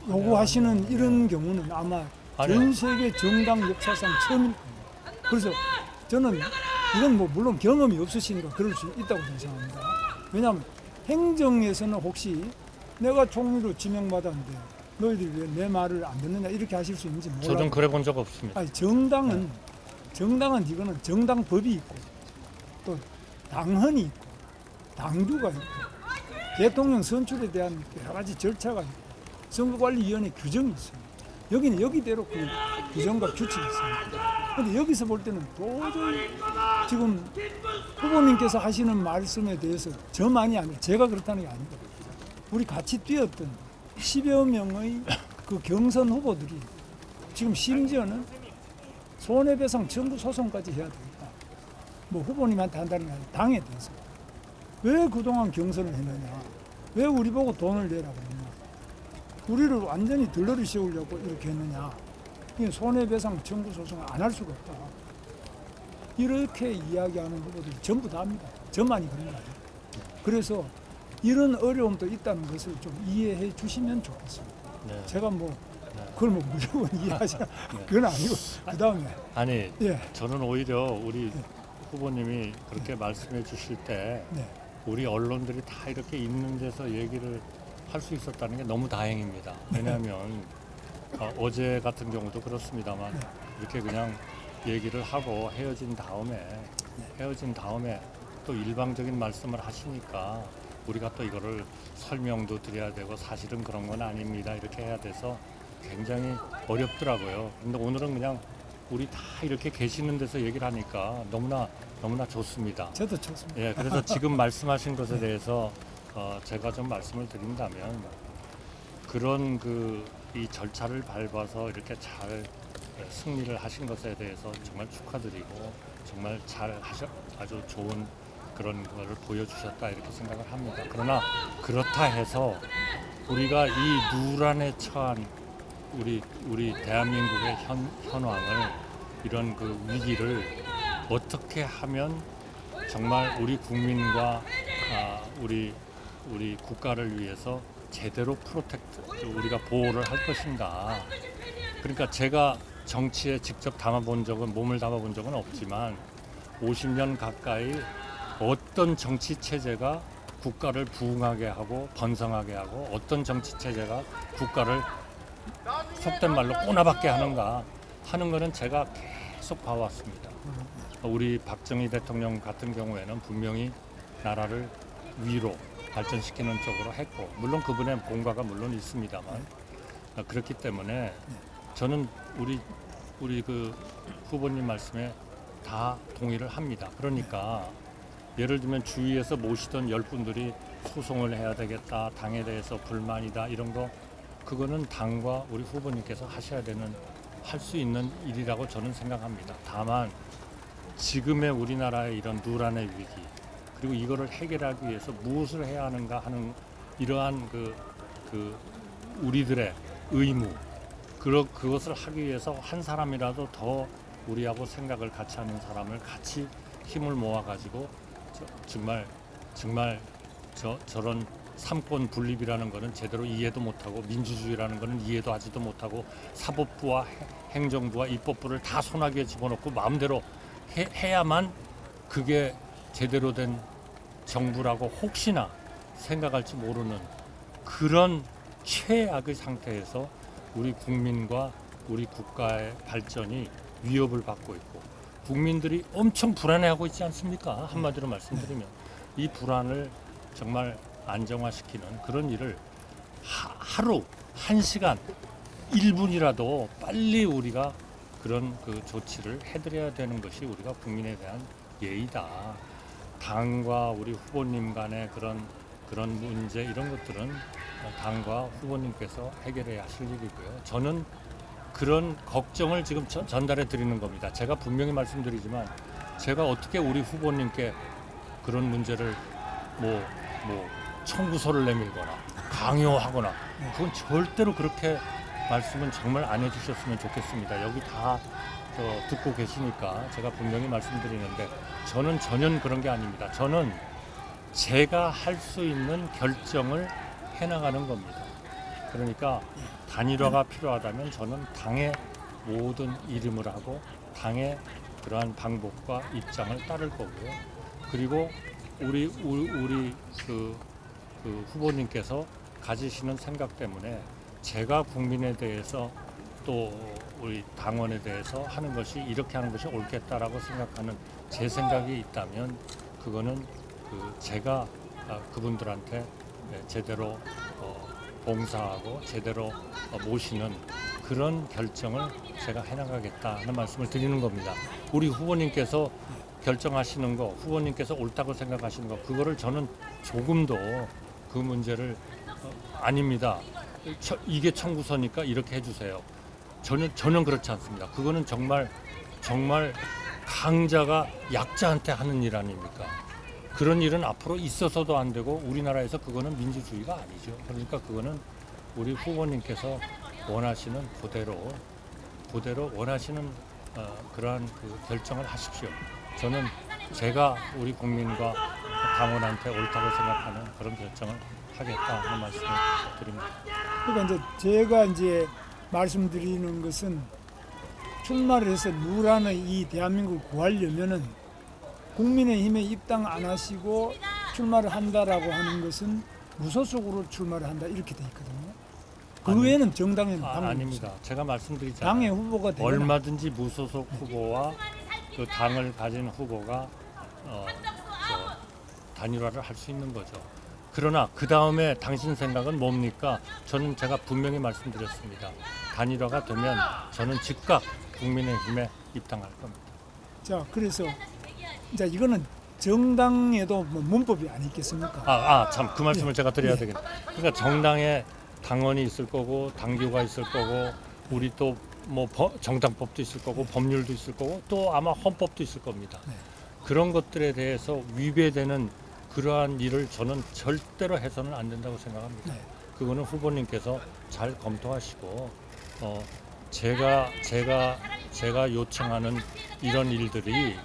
[SPEAKER 2] 요구하시는 이런 경우는 아마 전 세계 정당 역사상 처음일 겁니다. 그래서 저는 이건 뭐 물론 경험이 없으시니까 그럴 수 있다고 생각합니다. 왜냐하면 행정에서는 혹시 내가 총리로 지명받았는데 너희들이 왜 내 말을 안 듣느냐 이렇게 하실 수 있는지 몰라요.
[SPEAKER 1] 저는 그래 본 적 없습니다.
[SPEAKER 2] 아니, 정당은 이거는 정당법이 있고 또 당헌이 있고 당규가 있고 대통령 선출에 대한 여러 가지 절차가 있고 선거관리위원회 규정이 있어요. 여기는 여기대로 그 규정과 규칙이 있습니다. 그런데 여기서 볼 때는 도저히 지금 후보님께서 하시는 말씀에 대해서 저만이 아니라 제가 그렇다는 게 아니고 우리 같이 뛰었던 10여 명의 그 경선 후보들이 지금 심지어는 손해배상 청구 소송까지 해야 됩니다. 뭐 후보님한테 한다는 게 아니라 당에 대해서. 왜 그동안 경선을 했느냐? 왜 우리 보고 돈을 내라고 했느냐? 우리를 완전히 들러리 씌우려고 이렇게 했느냐? 이 손해배상 청구 소송을 안 할 수가 없다. 이렇게 이야기하는 후보들이 전부 다 합니다. 저만이 그런 거 아니에요. 그래서 이런 어려움도 있다는 것을 좀 이해해 주시면 좋겠습니다.
[SPEAKER 1] 네.
[SPEAKER 2] 제가 뭐
[SPEAKER 1] 네.
[SPEAKER 2] 그걸 뭐 무조건 이해하시라 그건 아니고 그 다음에
[SPEAKER 1] 아니
[SPEAKER 2] 예,
[SPEAKER 1] 저는 오히려 우리 후보님이 그렇게 말씀해 주실 때
[SPEAKER 2] 네,
[SPEAKER 1] 우리 언론들이 다 이렇게 있는 데서 얘기를 할 수 있었다는 게 너무 다행입니다. 왜냐하면 어제 같은 경우도 그렇습니다만 이렇게 그냥 얘기를 하고 헤어진 다음에 또 일방적인 말씀을 하시니까 우리가 또 이거를 설명도 드려야 되고 사실은 그런 건 아닙니다. 이렇게 해야 돼서 굉장히 어렵더라고요. 근데 오늘은 그냥 우리 다 이렇게 계시는 데서 얘기를 하니까 너무나 좋습니다.
[SPEAKER 2] 저도 좋습니다.
[SPEAKER 1] 예, 그래서 지금 말씀하신 것에 대해서 제가 좀 말씀을 드린다면 그런 이 절차를 밟아서 이렇게 잘 승리를 하신 것에 대해서 정말 축하드리고 정말 아주 좋은 그런 거를 보여주셨다 이렇게 생각을 합니다. 그러나 그렇다 해서 우리가 이 누란에 처한 우리 대한민국의 현황을 이런 그 위기를 어떻게 하면 정말 우리 국민과 우리 국가를 위해서 제대로 우리가 보호를 할 것인가. 그러니까 제가 정치에 직접 몸을 담아본 적은 없지만 50년 가까이 어떤 정치 체제가 국가를 부흥하게 하고 번성하게 하고 어떤 정치 체제가 국가를 속된 말로 꼬나박게 하는가 하는 거는 제가 계속 봐왔습니다. 우리 박정희 대통령 같은 경우에는 분명히 나라를 위로 발전시키는 쪽으로 했고 물론 그분의 공과가 물론 있습니다만 그렇기 때문에 저는 우리 그 후보님 말씀에 다 동의를 합니다. 그러니까 예를 들면 주위에서 모시던 10분들이 소송을 해야 되겠다, 당에 대해서 불만이다 이런 거 그거는 당과 우리 후보님께서 할 수 있는 일이라고 저는 생각합니다. 다만 지금의 우리나라의 이런 누란의 위기 그리고 이거를 해결하기 위해서 무엇을 해야 하는가 하는 이러한 우리들의 의무 그것을 하기 위해서 한 사람이라도 더 우리하고 생각을 같이 하는 사람을 같이 힘을 모아가지고 정말 저런 삼권 분립이라는 것은 제대로 이해도 못하고 민주주의라는 것은 이해도 하지도 못하고 사법부와 행정부와 입법부를 다 손아귀에 집어넣고 마음대로 해야만 그게 제대로 된 정부라고 혹시나 생각할지 모르는 그런 최악의 상태에서 우리 국민과 우리 국가의 발전이 위협을 받고 있고 국민들이 엄청 불안해하고 있지 않습니까? 한마디로 말씀드리면 이 불안을 정말 안정화시키는 그런 일을 하루 1시간 1분이라도 빨리 우리가 그런 조치를 해드려야 되는 것이 우리가 국민에 대한 예의다. 당과 우리 후보님 간의 그런 문제 이런 것들은 당과 후보님께서 해결해야 하실 일이고요. 저는 그런 걱정을 지금 전달해 드리는 겁니다. 제가 분명히 말씀드리지만 제가 어떻게 우리 후보님께 그런 문제를 뭐 청구서를 내밀거나 강요하거나 그건 절대로 그렇게 말씀은 정말 안 해주셨으면 좋겠습니다. 여기 다 듣고 계시니까 제가 분명히 말씀드리는데 저는 전혀 그런 게 아닙니다. 저는 제가 할 수 있는 결정을 해나가는 겁니다. 그러니까 단일화가 필요하다면 저는 당의 모든 이름을 하고 당의 그러한 방법과 입장을 따를 거고요. 그리고 우리 그 후보님께서 가지시는 생각 때문에 제가 국민에 대해서 또 우리 당원에 대해서 하는 것이 이렇게 하는 것이 옳겠다라고 생각하는 제 생각이 있다면 그거는 제가 그분들한테 제대로 봉사하고 제대로 모시는 그런 결정을 제가 해나가겠다 하는 말씀을 드리는 겁니다. 우리 후보님께서 결정하시는 거, 후보님께서 옳다고 생각하시는 거, 그거를 저는 조금도 그 문제를 아닙니다. 이게 청구서니까 이렇게 해주세요. 저는 그렇지 않습니다. 그거는 정말 강자가 약자한테 하는 일 아닙니까? 그런 일은 앞으로 있어서도 안 되고 우리나라에서 그거는 민주주의가 아니죠. 그러니까 그거는 우리 후보님께서 원하시는 그대로 원하시는 그러한 그 결정을 하십시오. 저는 제가 우리 국민과 당원한테 옳다고 생각하는 그런 결정을 하겠다 하는 말씀을 드립니다.
[SPEAKER 2] 그러니까 제가 말씀드리는 것은 출마를 해서 누란의 이 대한민국을 구하려면은 국민의힘에 입당 안 하시고 출마를 한다라고 하는 것은 무소속으로 출마를 한다 이렇게 돼 있거든요. 그 외에는 정당에는 방법이
[SPEAKER 1] 아닙니다.
[SPEAKER 2] 없어요.
[SPEAKER 1] 제가 말씀드리잖아요.
[SPEAKER 2] 당의 후보가 되거나
[SPEAKER 1] 얼마든지 무소속 후보와 그 당을 가진 후보가 단일화를 할 수 있는 거죠. 그러나 그 다음에 당신 생각은 뭡니까? 제가 분명히 말씀드렸습니다. 단일화가 되면 저는 즉각 국민의힘에 입당할 겁니다.
[SPEAKER 2] 자, 그래서 이제 이거는 정당에도 뭐 문법이 아니 있겠습니까?
[SPEAKER 1] 참 그 말씀을 제가 드려야
[SPEAKER 2] 예.
[SPEAKER 1] 되겠네. 그러니까 정당에 당원이 있을 거고 당규가 있을 거고 우리 또 뭐 정당법도 있을 거고 법률도 있을 거고 또 아마 헌법도 있을 겁니다.
[SPEAKER 2] 네.
[SPEAKER 1] 그런 것들에 대해서 위배되는 그러한 일을 저는 절대로 해서는 안 된다고 생각합니다.
[SPEAKER 2] 네.
[SPEAKER 1] 그거는 후보님께서 잘 검토하시고 제가 요청하는 이런 일들이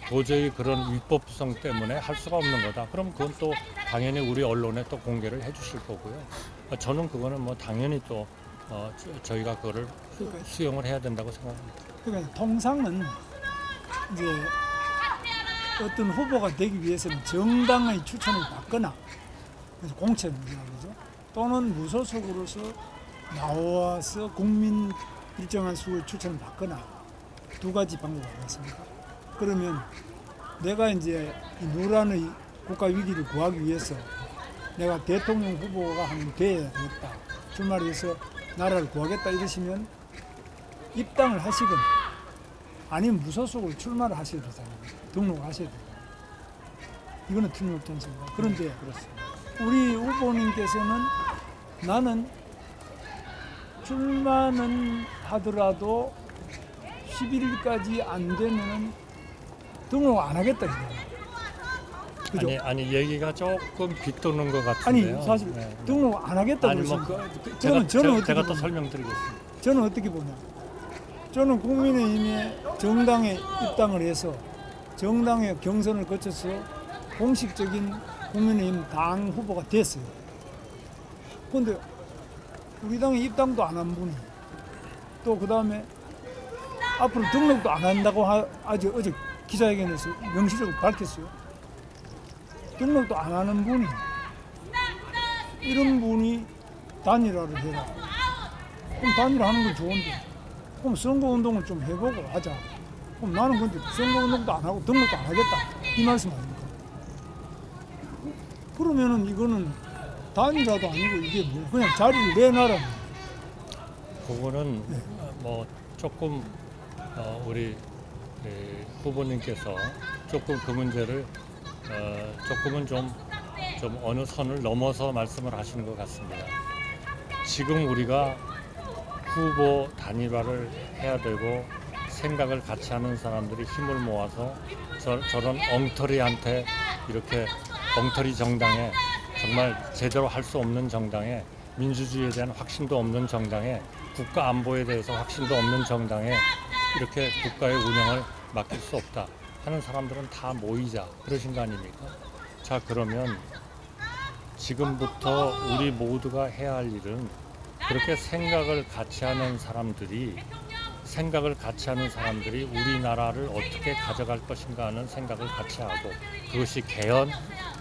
[SPEAKER 1] 도저히 그런 위법성 때문에 할 수가 없는 거다. 그럼 그건 또 당연히 우리 언론에 또 공개를 해주실 거고요. 저는 그거는 뭐 당연히 또 저희가 그거를 수용을 해야 된다고 생각합니다.
[SPEAKER 2] 그러니까 통상은 이제 어떤 후보가 되기 위해서는 정당의 추천을 받거나 그래서 공천이라고 그러죠. 또는 무소속으로서 나와서 국민 일정한 수의 추천을 받거나 두 가지 방법이 아니겠습니까? 그러면 내가 이제 이 누란의 국가 위기를 구하기 위해서 내가 대통령 후보가 한번 돼야 되겠다. 출마를 해서 나라를 구하겠다 이러시면 입당을 하시거나 아니면 무소속으로 출마를 하셔야 되잖아요. 등록을 하셔야 돼요. 이거는 틀림없지 않습니까? 그런데 우리 후보님께서는 나는 출마는 하더라도 11일까지 안 되면 등록 안 하겠다 이거예요. 그죠?
[SPEAKER 1] 아니 얘기가 조금 빗도는 것 같은데요.
[SPEAKER 2] 아니 사실
[SPEAKER 1] 네.
[SPEAKER 2] 등록 안 하겠다고
[SPEAKER 1] 아니 뭐
[SPEAKER 2] 그랬습니다.
[SPEAKER 1] 저는
[SPEAKER 2] 저는
[SPEAKER 1] 제가
[SPEAKER 2] 어떻게
[SPEAKER 1] 또
[SPEAKER 2] 보면-
[SPEAKER 1] 설명드리겠습니다.
[SPEAKER 2] 저는 어떻게 보냐? 저는 국민의힘에 정당에 입당을 해서 정당의 경선을 거쳐서 공식적인 국민의힘 당 후보가 됐어요. 그런데 우리 당에 입당도 안 한 분이 또 그 다음에 앞으로 등록도 안 한다고 어제 기자회견에서 명시적으로 밝혔어요. 등록도 안 하는 분이 이런 분이 단일화를 해라. 그럼 단일화하는 건 좋은데 그럼 선거운동을 좀 해보고 하자. 그럼 나는 근데 선거운동도 안 하고 등록도 안 하겠다. 이 말씀 아닙니까? 그러면은 이거는 단일화도 아니고 이게 뭐 그냥 자리를 내놔라.
[SPEAKER 1] 그거는 뭐 조금 우리 후보님께서 조금 그 문제를 조금은 좀 어느 선을 넘어서 말씀을 하시는 것 같습니다. 지금 우리가 후보 단일화를 해야 되고 생각을 같이 하는 사람들이 힘을 모아서 저런 엉터리한테 이렇게 엉터리 정당에 정말 제대로 할 수 없는 정당에 민주주의에 대한 확신도 없는 정당에 국가 안보에 대해서 확신도 없는 정당에 이렇게 국가의 운영을 맡길 수 없다 하는 사람들은 다 모이자 그러신 거 아닙니까? 자 그러면 지금부터 우리 모두가 해야 할 일은 그렇게 생각을 같이 하는 사람들이 우리나라를 어떻게 가져갈 것인가 하는 생각을 같이 하고 그것이 개헌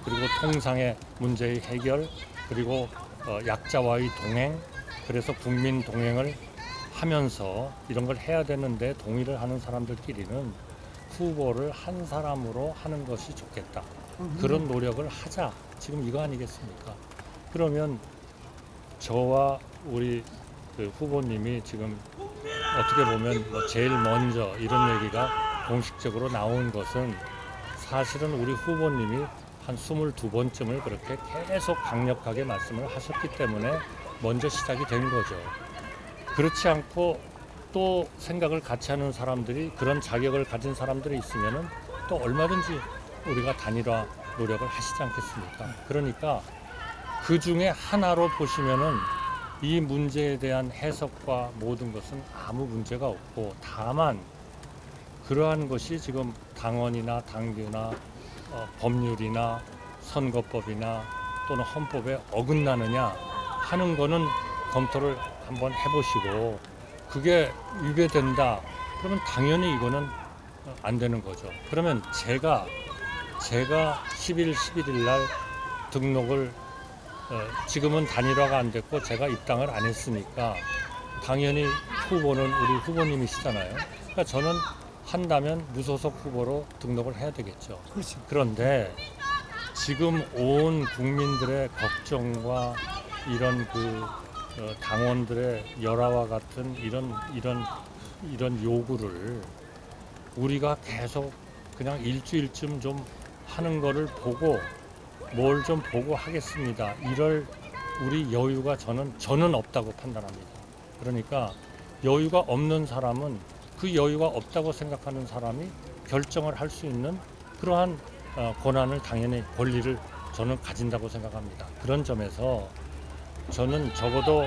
[SPEAKER 1] 그리고 통상의 문제의 해결 그리고 약자와의 동행 그래서 국민 동행을 하면서 이런 걸 해야 되는데 동의를 하는 사람들끼리는 후보를 한 사람으로 하는 것이 좋겠다. 그런 노력을 하자. 지금 이거 아니겠습니까? 그러면 저와 우리 그 후보님이 지금 어떻게 보면 뭐 제일 먼저 이런 얘기가 공식적으로 나온 것은 사실은 우리 후보님이 한 22번쯤을 그렇게 계속 강력하게 말씀을 하셨기 때문에 먼저 시작이 된 거죠. 그렇지 않고 또 생각을 같이 하는 사람들이, 그런 자격을 가진 사람들이 있으면은 또 얼마든지 우리가 단일화 노력을 하시지 않겠습니까? 그러니까 그 중에 하나로 보시면은 이 문제에 대한 해석과 모든 것은 아무 문제가 없고, 다만 그러한 것이 지금 당원이나 당규나 법률이나 선거법이나 또는 헌법에 어긋나느냐 하는 거는 검토를 한번 해보시고, 그게 위배된다 그러면 당연히 이거는 안 되는 거죠. 그러면 제가 10일, 11일 날 등록을 지금은 단일화가 안 됐고 제가 입당을 안 했으니까 당연히 후보는 우리 후보님이시잖아요. 그러니까 저는 한다면 무소속 후보로 등록을 해야 되겠죠.
[SPEAKER 2] 그렇죠.
[SPEAKER 1] 그런데 지금 온 국민들의 걱정과 이런 당원들의 열화와 같은 이런 요구를 우리가 계속 그냥 일주일쯤 좀 하는 거를 보고 뭘 좀 보고 하겠습니다. 이럴 우리 여유가 저는 없다고 판단합니다. 그러니까 여유가 없는 사람은 그 여유가 없다고 생각하는 사람이 결정을 할 수 있는 그러한 권한을, 당연히 권리를 저는 가진다고 생각합니다. 그런 점에서 저는 적어도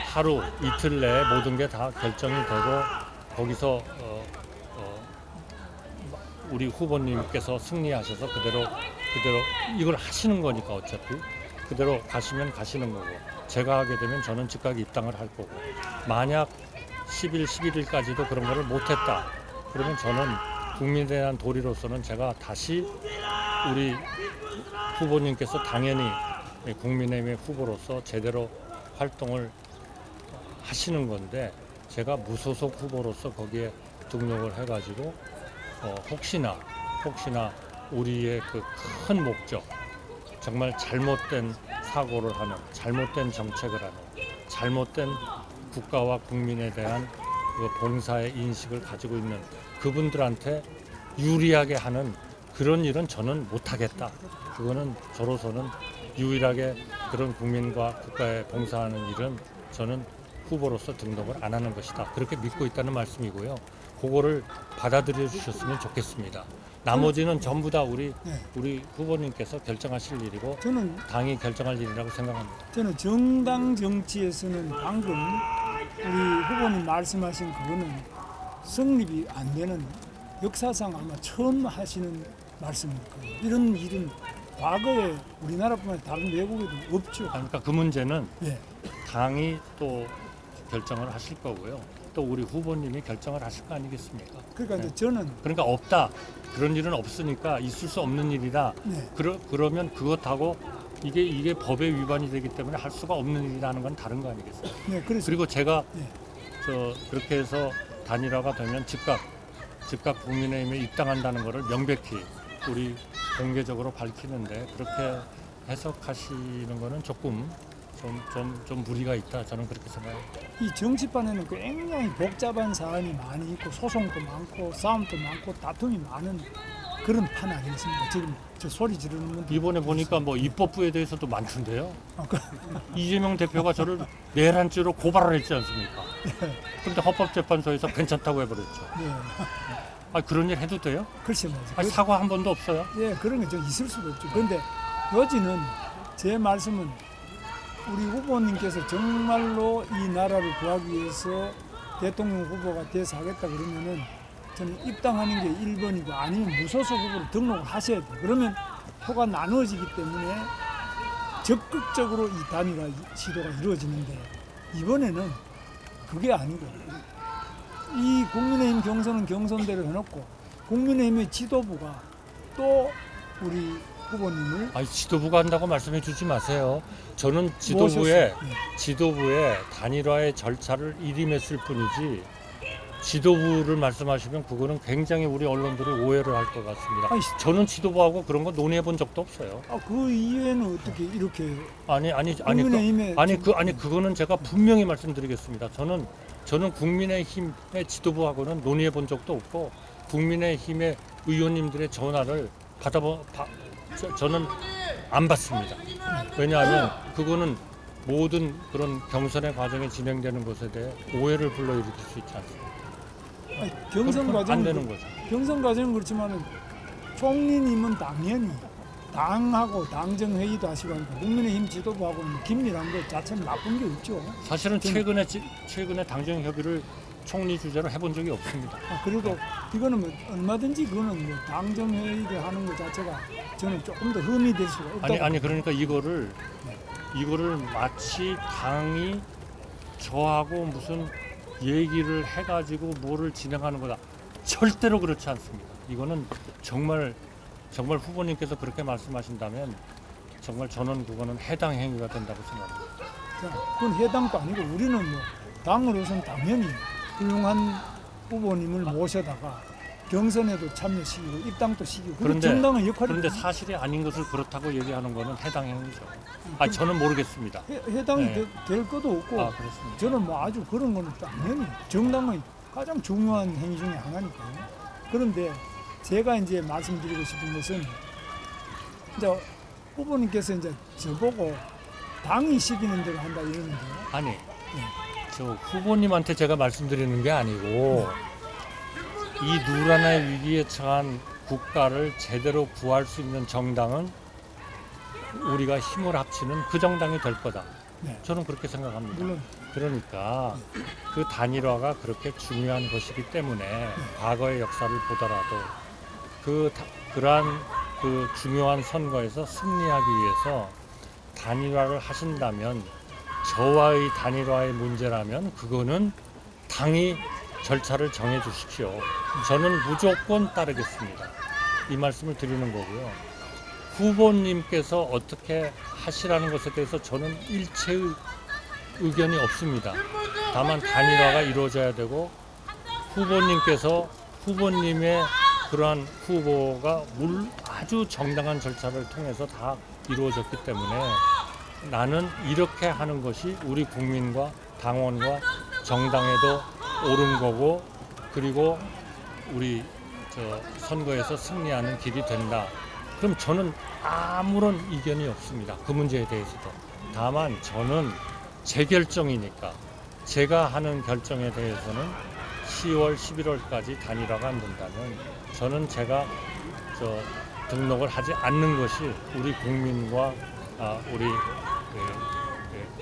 [SPEAKER 1] 하루 이틀 내에 모든 게 다 결정이 되고 거기서 우리 후보님께서 승리하셔서 그대로 이걸 하시는 거니까 어차피 그대로 가시면 가시는 거고, 제가 하게 되면 저는 즉각 입당을 할 거고, 만약 10일, 11일까지도 그런 거를 못했다 그러면 저는 국민에 대한 도리로서는 제가 다시 우리 후보님께서 당연히 국민의힘의 후보로서 제대로 활동을 하시는 건데, 제가 무소속 후보로서 거기에 등록을 해가지고 혹시나 우리의 그 큰 목적, 정말 잘못된 사고를 하는, 잘못된 정책을 하는, 잘못된 국가와 국민에 대한 그 봉사의 인식을 가지고 있는 그분들한테 유리하게 하는 그런 일은 저는 못하겠다. 그거는 저로서는 유일하게 그런 국민과 국가에 봉사하는 일은 저는 후보로서 등록을 안 하는 것이다. 그렇게 믿고 있다는 말씀이고요. 그거를 받아들여 주셨으면 좋겠습니다. 나머지는 전부 다 우리 후보님께서 결정하실 일이고
[SPEAKER 2] 저는
[SPEAKER 1] 당이 결정할 일이라고 생각합니다.
[SPEAKER 2] 정당 정치에서는 방금 우리 후보님 말씀하신 그거는 성립이 안 되는, 역사상 아마 처음 하시는 말씀일 거예요. 이런 일은 과거에 우리나라뿐만 아니라 다른 외국에도 없죠.
[SPEAKER 1] 그러니까 그 문제는
[SPEAKER 2] 예.
[SPEAKER 1] 당이 또 결정을 하실 거고요. 또 우리 후보님이 결정을 하실 거 아니겠습니까?
[SPEAKER 2] 그러니까
[SPEAKER 1] 네.
[SPEAKER 2] 이제 저는
[SPEAKER 1] 그러니까 없다. 그런 일은 없으니까 있을 수 없는 일이다.
[SPEAKER 2] 네.
[SPEAKER 1] 그러면 그것하고 이게 법에 위반이 되기 때문에 할 수가 없는 일이라는 건 다른 거 아니겠어요?
[SPEAKER 2] 네, 그래서
[SPEAKER 1] 그리고 제가
[SPEAKER 2] 네.
[SPEAKER 1] 그렇게 해서 단일화가 되면 즉각 국민의힘에 입당한다는 것을 명백히 우리 공개적으로 밝히는데, 그렇게 해석하시는 거는 조금 좀 무리가 있다. 저는 그렇게 생각합니다.
[SPEAKER 2] 이 정치판에는 굉장히 복잡한 사안이 많이 있고 소송도 많고 싸움도 많고 다툼이 많은 그런 판 아니겠습니까? 지금 저 소리 지르는 분들
[SPEAKER 1] 이번에 보니까 뭐 입법부에 대해서도 많던데요.
[SPEAKER 2] 그,
[SPEAKER 1] 이재명 대표가 저를 내란죄로 고발을 했지 않습니까? 그런데 헌법재판소에서 괜찮다고 해버렸죠.
[SPEAKER 2] 예.
[SPEAKER 1] 아, 그런 일 해도 돼요?
[SPEAKER 2] 글쎄 말이죠.
[SPEAKER 1] 아니, 사과 한 번도 없어요.
[SPEAKER 2] 예, 그런 게 좀 있을 수도 있죠. 그런데 여지는 제 말씀은 우리 후보님께서 정말로 이 나라를 구하기 위해서 대통령 후보가 돼서 하겠다 그러면은 저는 입당하는 게 1번이고, 아니면 무소속 후보로 등록을 하셔야 돼요. 그러면 표가 나누어지기 때문에 적극적으로 이 단일화 시도가 이루어지는데, 이번에는 그게 아니고 이 국민의힘 경선은 경선대로 해놓고 국민의힘의 지도부가 또 우리 후보님을
[SPEAKER 1] 아니, 지도부가 한다고 말씀해 주지 마세요. 저는
[SPEAKER 2] 모셨어요.
[SPEAKER 1] 지도부의 단일화의 절차를 일임했을 뿐이지, 지도부를 말씀하시면 그거는 굉장히 우리 언론들이 오해를 할 것 같습니다.
[SPEAKER 2] 아니,
[SPEAKER 1] 저는 지도부하고 그런 거 논의해 본 적도 없어요.
[SPEAKER 2] 그 이후에는 어떻게 이렇게 국민의힘에
[SPEAKER 1] 그거는 제가 분명히 말씀드리겠습니다. 저는 국민의힘의 지도부하고는 논의해 본 적도 없고, 국민의힘의 의원님들의 전화를 저는 안 받습니다. 왜냐하면 그거는 모든 그런 경선의 과정이 진행되는 것에 대해 오해를 불러일으킬 수 있지 않습니까?
[SPEAKER 2] 아니, 경선
[SPEAKER 1] 그건 안 되는
[SPEAKER 2] 과정은
[SPEAKER 1] 거죠.
[SPEAKER 2] 경선 과정은 그렇지만은 총리님은 당연히 당하고 당정회의도 하시고 하니까 국민의힘 지도부하고는 긴밀한 것 자체는 나쁜 게 없죠.
[SPEAKER 1] 사실은 최근에 당정 협의를 총리 주재로 해본 적이 없습니다.
[SPEAKER 2] 그래도 이거는 뭐 얼마든지 그거는 뭐 당정회의를 하는 것 자체가 저는 조금 더 흠이 될 수가 없다고.
[SPEAKER 1] 아니 그러니까 이거를 마치 당이 저하고 무슨 얘기를 해가지고 뭐를 진행하는 거다. 절대로 그렇지 않습니다. 이거는 정말 후보님께서 그렇게 말씀하신다면 정말 저는 그거는 해당 행위가 된다고 생각합니다.
[SPEAKER 2] 자, 그건 해당도 아니고 우리는 뭐 당으로서는 당연히 훌륭한 후보님을 모셔다가 경선에도 참여시키고 입당도 시키고 그게 정당의 역할이
[SPEAKER 1] 그런데 사실이 아닌 것을 그렇다고 얘기하는 거는 해당 행위죠. 저는 모르겠습니다.
[SPEAKER 2] 해당이
[SPEAKER 1] 네.
[SPEAKER 2] 될 것도 없고
[SPEAKER 1] 그렇습니다.
[SPEAKER 2] 저는 뭐 아주 그런 거는 당연히 정당의 가장 중요한 행위 중에 하나니까요. 그런데 제가 이제 말씀드리고 싶은 것은 이제 후보님께서 이제 저보고 당이 시키는 대로 한다 이러는데요.
[SPEAKER 1] 아니, 저 후보님한테 제가 말씀드리는 게 아니고 이 누란의 위기에 처한 국가를 제대로 구할 수 있는 정당은 우리가 힘을 합치는 그 정당이 될 거다.
[SPEAKER 2] 네.
[SPEAKER 1] 저는 그렇게 생각합니다.
[SPEAKER 2] 물론
[SPEAKER 1] 그러니까 그 단일화가 그렇게 중요한 것이기 때문에 과거의 역사를 보더라도 그러한 그 중요한 선거에서 승리하기 위해서 단일화를 하신다면 저와의 단일화의 문제라면 그거는 당이 절차를 정해 주십시오. 저는 무조건 따르겠습니다. 이 말씀을 드리는 거고요. 후보님께서 어떻게 하시라는 것에 대해서 저는 일체의 의견이 없습니다. 다만 단일화가 이루어져야 되고 후보님께서 후보님의 그러한 후보가 아주 정당한 절차를 통해서 다 이루어졌기 때문에 나는 이렇게 하는 것이 우리 국민과 당원과 정당에도 옳은 거고 그리고 우리 선거에서 승리하는 길이 된다. 그럼 저는 아무런 이견이 없습니다. 그 문제에 대해서도. 다만 저는 제 결정이니까 제가 하는 결정에 대해서는 10월, 11월까지 단일화가 안 된다면 저는 제가 등록을 하지 않는 것이 우리 국민과 우리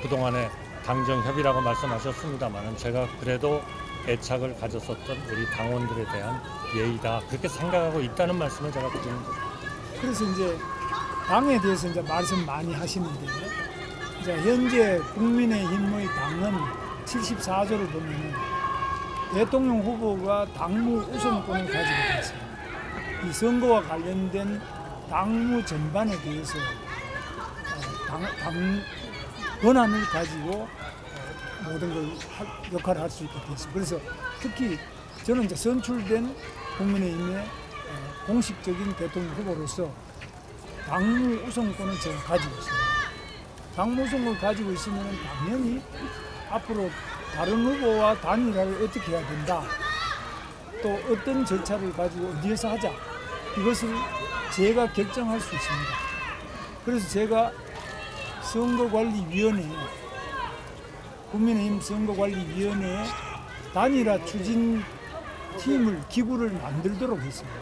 [SPEAKER 1] 그동안의 당정협의라고 말씀하셨습니다만 제가 그래도 애착을 가졌었던 우리 당원들에 대한 예의다 그렇게 생각하고 있다는 말씀을 제가 드리는 겁니다.
[SPEAKER 2] 그래서 이제 당에 대해서 이제 말씀 많이 하시는데요. 이제 현재 국민의힘의 당은 74조를 보면 대통령 후보가 당무 우선권을 가지고 있습니다. 이 선거와 관련된 당무 전반에 대해서 당 권한을 가지고 모든 걸 역할을 할 수 있게 됐습니다. 그래서 특히 저는 이제 선출된 국민의힘의 공식적인 대통령 후보로서 당무 우선권을 제가 가지고 있습니다. 당무 우선권을 가지고 있으면 당연히 앞으로 다른 후보와 단일화를 어떻게 해야 된다. 또 어떤 절차를 가지고 어디에서 하자. 이것을 제가 결정할 수 있습니다. 그래서 제가 선거관리위원회, 국민의힘 선거관리위원회에 단일화 추진팀을, 기구를 만들도록 했습니다.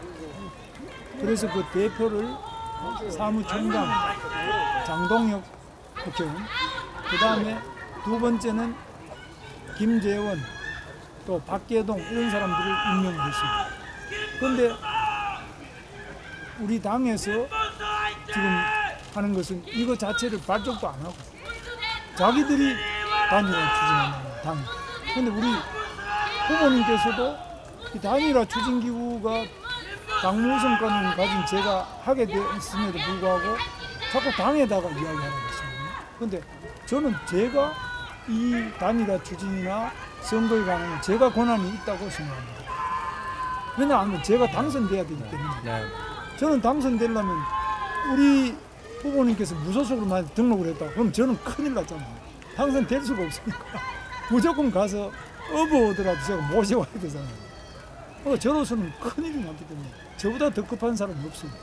[SPEAKER 2] 그래서 그 대표를 사무총장 장동혁 국회의원, 그 다음에 두 번째는 김재원, 또 박계동 이런 사람들을 임명을 했습니다. 그런데 우리 당에서 지금 하는 것은 이거 자체를 발족도 안 하고 자기들이 단일화 추진하는 당. 그런데 우리 후보님께서도 이 단일화 추진기구가 당무 우선권을 가진 제가 하게 됐음에도 불구하고 자꾸 당에다가 이야기하는 것입니다. 그런데 저는 제가 이 단일화 추진이나 선거에 관한 제가 권한이 있다고 생각합니다. 왜냐하면 제가 당선돼야 되기 때문에.
[SPEAKER 1] 네.
[SPEAKER 2] 저는 당선되려면 우리 후보님께서 무소속으로 만약 등록을 했다. 그럼 저는 큰일 났잖아요. 당선될 수가 없으니까 무조건 가서 어버오더라도 제가 모셔와야 되잖아요. 저로서는 큰일이 났기 때문에 저보다 더 급한 사람이 없습니다.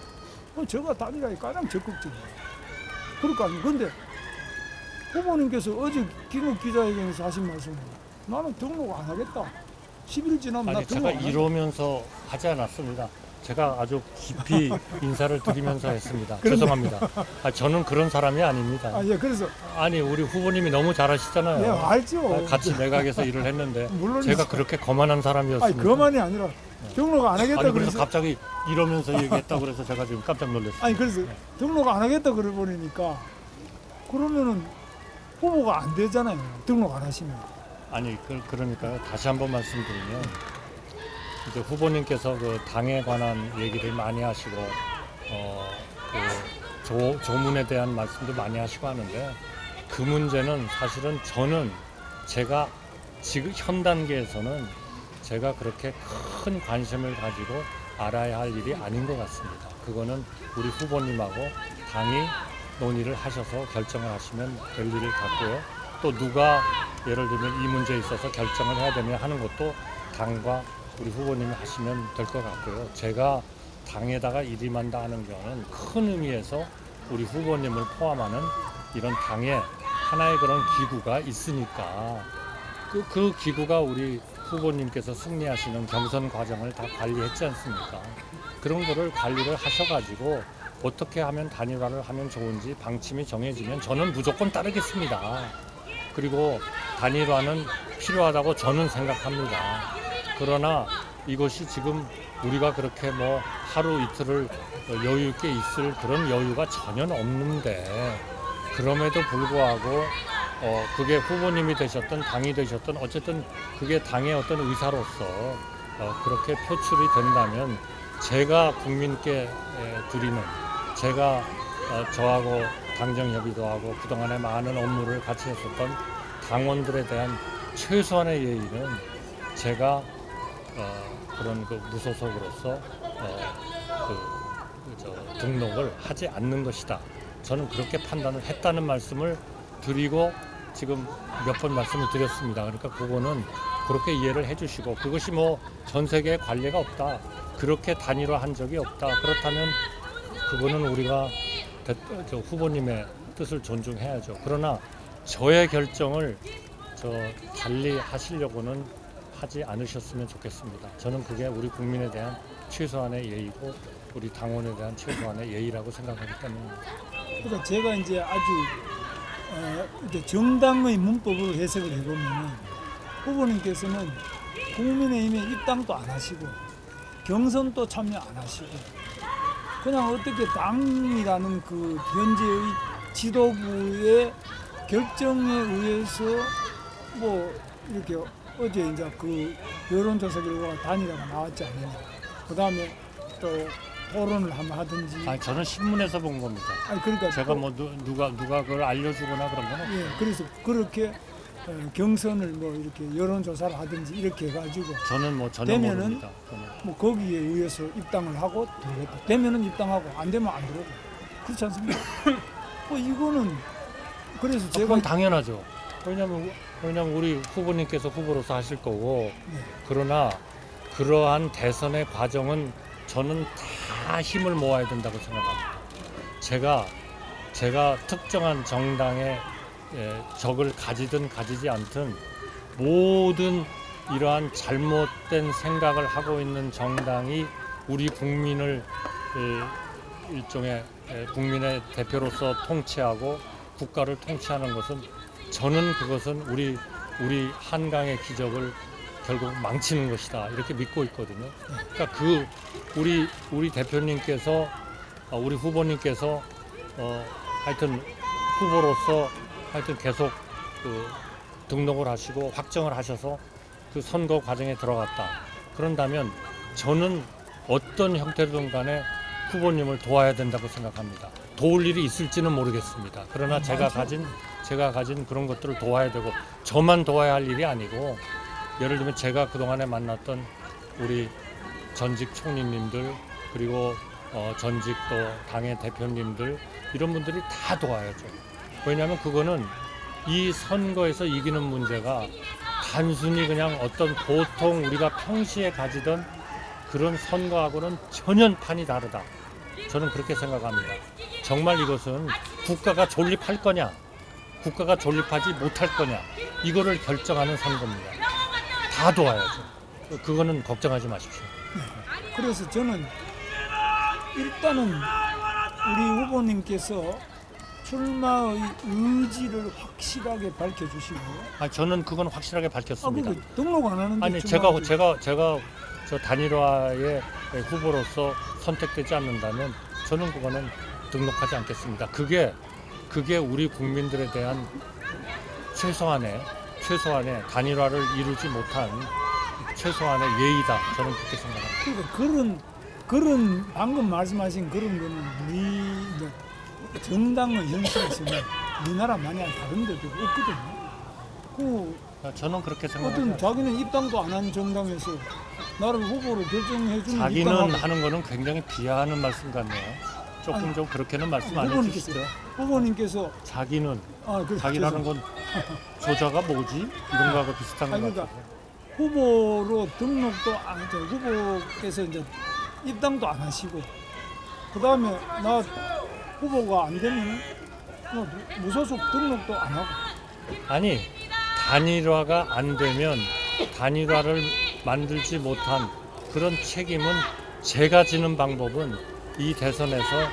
[SPEAKER 2] 제가 단일화에 가장 적극적이에요. 그러니까 근데 후보님께서 어제 김욱 기자회견에서 하신 말씀은 나는 등록 안 하겠다. 10일 지나면 나
[SPEAKER 1] 아니
[SPEAKER 2] 등록
[SPEAKER 1] 제가
[SPEAKER 2] 안 한다.
[SPEAKER 1] 이러면서 하지 않았습니다. 제가 아주 깊이 인사를 드리면서 했습니다.
[SPEAKER 2] 그런데-
[SPEAKER 1] 죄송합니다. 저는 그런 사람이 아닙니다.
[SPEAKER 2] 아, 예, 그래서
[SPEAKER 1] 아니 우리 후보님이 너무 잘하시잖아요.
[SPEAKER 2] 예, 알죠.
[SPEAKER 1] 같이 내각에서 일을 했는데
[SPEAKER 2] 물론
[SPEAKER 1] 제가 그렇게 거만한
[SPEAKER 2] 아니,
[SPEAKER 1] 사람이었습니다.
[SPEAKER 2] 그만이 아니라 등록 안 하겠다
[SPEAKER 1] 아니 그래서
[SPEAKER 2] 그래서
[SPEAKER 1] 갑자기 이러면서 얘기했다고 그래서 제가 지금 깜짝 놀랐어요.
[SPEAKER 2] 아니 그래서 등록 안 하겠다 그래 버리니까 그러면은 후보가 안 되잖아요. 등록 안 하시면.
[SPEAKER 1] 아니 그러니까요. 다시 한번 말씀드리면 이제 후보님께서 그 당에 관한 얘기를 많이 하시고 그 조문에 대한 말씀도 많이 하시고 하는데 그 문제는 사실은 저는 제가 지금 현 단계에서는 제가 그렇게 큰 관심을 가지고 알아야 할 일이 아닌 것 같습니다. 그거는 우리 후보님하고 당이 논의를 하셔서 결정을 하시면 될 일을 같고요. 또 누가 예를 들면 이 문제에 있어서 결정을 해야 되면 하는 것도 당과 우리 후보님이 하시면 될 것 같고요. 제가 당에다가 일임한다 하는 경우는 큰 의미에서 우리 후보님을 포함하는 이런 당에 하나의 그런 기구가 있으니까 그 기구가 우리 후보님께서 승리하시는 경선 과정을 다 관리했지 않습니까? 그런 거를 관리를 하셔가지고 어떻게 하면 단일화를 하면 좋은지 방침이 정해지면 저는 무조건 따르겠습니다. 그리고 단일화는 필요하다고 저는 생각합니다. 그러나 이것이 지금 우리가 그렇게 뭐 하루 이틀을 여유 있게 있을 그런 여유가 전혀 없는데 그럼에도 불구하고 그게 후보님이 되셨든 당이 되셨든 어쨌든 그게 당의 어떤 의사로서 그렇게 표출이 된다면 제가 국민께 드리는 제가 저하고 당정 협의도 하고 그동안에 많은 업무를 같이 했었던 당원들에 대한 최소한의 예의는 제가 그런 그 무소속으로서 등록을 하지 않는 것이다. 저는 그렇게 판단을 했다는 말씀을 드리고 지금 몇 번 말씀을 드렸습니다. 그러니까 그거는 그렇게 이해를 해주시고 그것이 뭐 전 세계에 관례가 없다. 그렇게 단일화한 적이 없다. 그렇다면 그거는 우리가 후보님의 뜻을 존중해야죠. 그러나 저의 결정을 달리 하시려고는 하지 않으셨으면 좋겠습니다. 저는 그게 우리 국민에 대한 최소한의 예의고 우리 당원에 대한 최소한의 예의라고 생각하기 때문입니다.
[SPEAKER 2] 그러니까 제가 이제 아주 이제 정당의 문법으로 해석을 해보면은 후보님께서는 국민의힘에 입당도 안 하시고 경선도 참여 안 하시고 그냥 어떻게 당이라는 그 현재의 지도부의 결정에 의해서 뭐 이렇게 어제 이제 그 여론조사 결과가 단일화가 나왔지 않느냐. 그 다음에 또 토론을 한번 하든지.
[SPEAKER 1] 아니, 저는 신문에서 본 겁니다.
[SPEAKER 2] 아니 그러니까
[SPEAKER 1] 제가 뭐 누가 그걸 알려주거나 그런 건 없어요.
[SPEAKER 2] 예, 그래서 그렇게 경선을 뭐 이렇게 여론조사를 하든지 이렇게 해가지고
[SPEAKER 1] 저는 뭐 전혀
[SPEAKER 2] 되면은
[SPEAKER 1] 모릅니다. 저는.
[SPEAKER 2] 뭐 거기에 의해서 입당을 하고 들어오겠다. 되면은 입당하고 안 되면 안 들어오고 그렇지 않습니까? 이거는 그래서 제가
[SPEAKER 1] 그건 당연하죠. 왜냐면 우리 후보님께서 후보로서 하실 거고
[SPEAKER 2] 네.
[SPEAKER 1] 그러나 그러한 대선의 과정은 저는 다 힘을 모아야 된다고 생각합니다. 제가 특정한 정당의 적을 가지든 가지지 않든 모든 이러한 잘못된 생각을 하고 있는 정당이 우리 국민을 일종의 국민의 대표로서 통치하고 국가를 통치하는 것은 저는 그것은 우리 한강의 기적을 결국 망치는 것이다 이렇게 믿고 있거든요. 그러니까 우리 대표님께서 우리 후보님께서 하여튼 후보로서 하여튼 계속 등록을 하시고 확정을 하셔서 그 선거 과정에 들어갔다. 그런다면 저는 어떤 형태로든 간에 후보님을 도와야 된다고 생각합니다. 도울 일이 있을지는 모르겠습니다. 그러나 제가 가진 그런 것들을 도와야 되고 저만 도와야 할 일이 아니고 예를 들면 제가 그동안에 만났던 우리 전직 총리님들 그리고 전직 또 당의 대표님들 이런 분들이 다 도와야죠. 왜냐하면 그거는 이 선거에서 이기는 문제가 단순히 그냥 어떤 보통 우리가 평시에 가지던 그런 선거하고는 전혀 판이 다르다. 저는 그렇게 생각합니다. 정말 이것은 국가가 존립할 거냐, 국가가 존립하지 못할 거냐, 이거를 결정하는 선거입니다. 다 도와야죠. 그거는 걱정하지 마십시오.
[SPEAKER 2] 그래서 저는 일단은 우리 후보님께서 출마의 의지를 확실하게 밝혀주시고,
[SPEAKER 1] 저는 그건 확실하게 밝혔습니다.
[SPEAKER 2] 그러니까 등록 안 하는데
[SPEAKER 1] 아니
[SPEAKER 2] 출마하지.
[SPEAKER 1] 제가 저 단일화의 후보로서 선택되지 않는다면 저는 그거는 등록하지 않겠습니다. 그게 우리 국민들에 대한 최소한의 단일화를 이루지 못한 최소한의 예의다. 저는 그렇게 생각합니다.
[SPEAKER 2] 그러니까 그런 방금 말씀하신 그런 거는 우리 이제 정당의 현실에서는 우리나라 많이 다른 데도 없거든요.
[SPEAKER 1] 저는 그렇게
[SPEAKER 2] 어떤
[SPEAKER 1] 생각합니다.
[SPEAKER 2] 자기는 입당도 안 한 정당에서 나를 후보로 결정해 주는
[SPEAKER 1] 자기는 하는 거는 굉장히 비하하는 말씀 같네요. 조금
[SPEAKER 2] 아니,
[SPEAKER 1] 좀 그렇게는 말씀 안 해주시죠.
[SPEAKER 2] 후보님께서
[SPEAKER 1] 자기는
[SPEAKER 2] 그
[SPEAKER 1] 자기라는 건 조자가 뭐지? 이런 거하고 비슷한 것
[SPEAKER 2] 그러니까
[SPEAKER 1] 같아요.
[SPEAKER 2] 후보로 등록도 안 했죠. 후보께서 이제 입당도 안 하시고, 그 다음에 나 후보가 안 되면 무소속 등록도 안 하고.
[SPEAKER 1] 아니, 단일화가 안 되면 단일화를 만들지 못한 그런 책임은 제가 지는 방법은 이 대선에서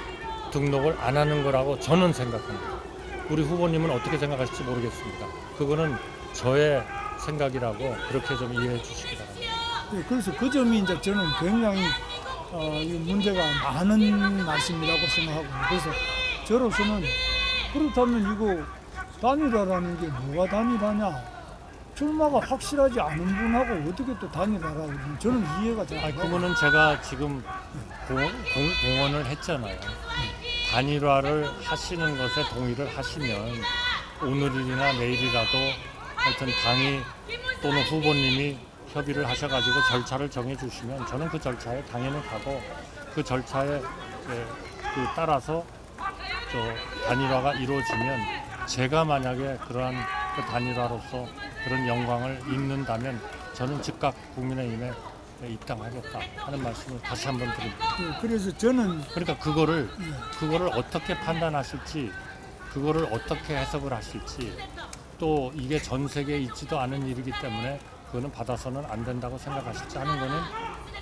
[SPEAKER 1] 등록을 안 하는 거라고 저는 생각합니다. 우리 후보님은 어떻게 생각하실지 모르겠습니다. 그거는 저의 생각이라고 그렇게 좀 이해해 주시기 바랍니다.
[SPEAKER 2] 네, 그래서 그 점이 이제 저는 굉장히 이 문제가 많은 말씀이라고 생각하고, 그래서 저로서는 그렇다면 이거 단일화라는 게 뭐가 단일화냐? 출마가 확실하지 않은 분하고 어떻게 또 단일화라고 그러지? 저는 이해가 잘 안 가요.
[SPEAKER 1] 그거는 제가 지금 공언을 했잖아요. 단일화를 하시는 것에 동의를 하시면 오늘이나 내일이라도 하여튼 당이 또는 후보님이 협의를 하셔가지고 절차를 정해주시면 저는 그 절차에 당연히 가고 그 절차에 따라서 단일화가 이루어지면 제가 만약에 그러한 그 단일화로서 그런 영광을 입는다면 저는 즉각 국민의힘에 입당하겠다 하는 말씀을 다시 한번 드립니다.
[SPEAKER 2] 네, 그래서 저는
[SPEAKER 1] 그러니까 그거를 어떻게 판단하실지, 그거를 어떻게 해석을 하실지, 또 이게 전 세계에 있지도 않은 일이기 때문에 그거는 받아서는 안 된다고 생각하실지 하는 거는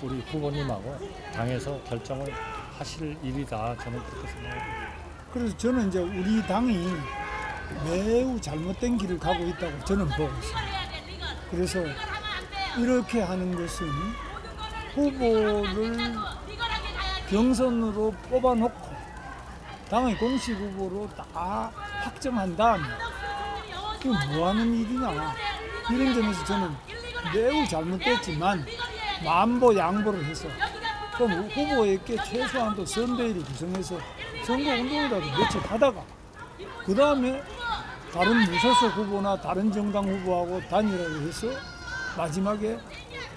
[SPEAKER 1] 우리 후보님하고 당에서 결정을 하실 일이다. 저는 그렇게 생각합니다.
[SPEAKER 2] 그래서 저는 이제 우리 당이 매우 잘못된 길을 가고 있다고 저는 보고 있습니다. 그래서 이렇게 하는 것은 후보를 경선으로 뽑아놓고 당의 공식 후보로 다 확정한 다음에 이거 뭐 하는 일이냐, 이런 점에서 저는 매우 잘못됐지만 만보 양보를 해서 그럼 후보에게 최소한도 선대위를 구성해서 선거운동이라도 며칠 하다가 그 다음에 다른 무소속 후보나 다른 정당 후보하고 단일화를 해서 마지막에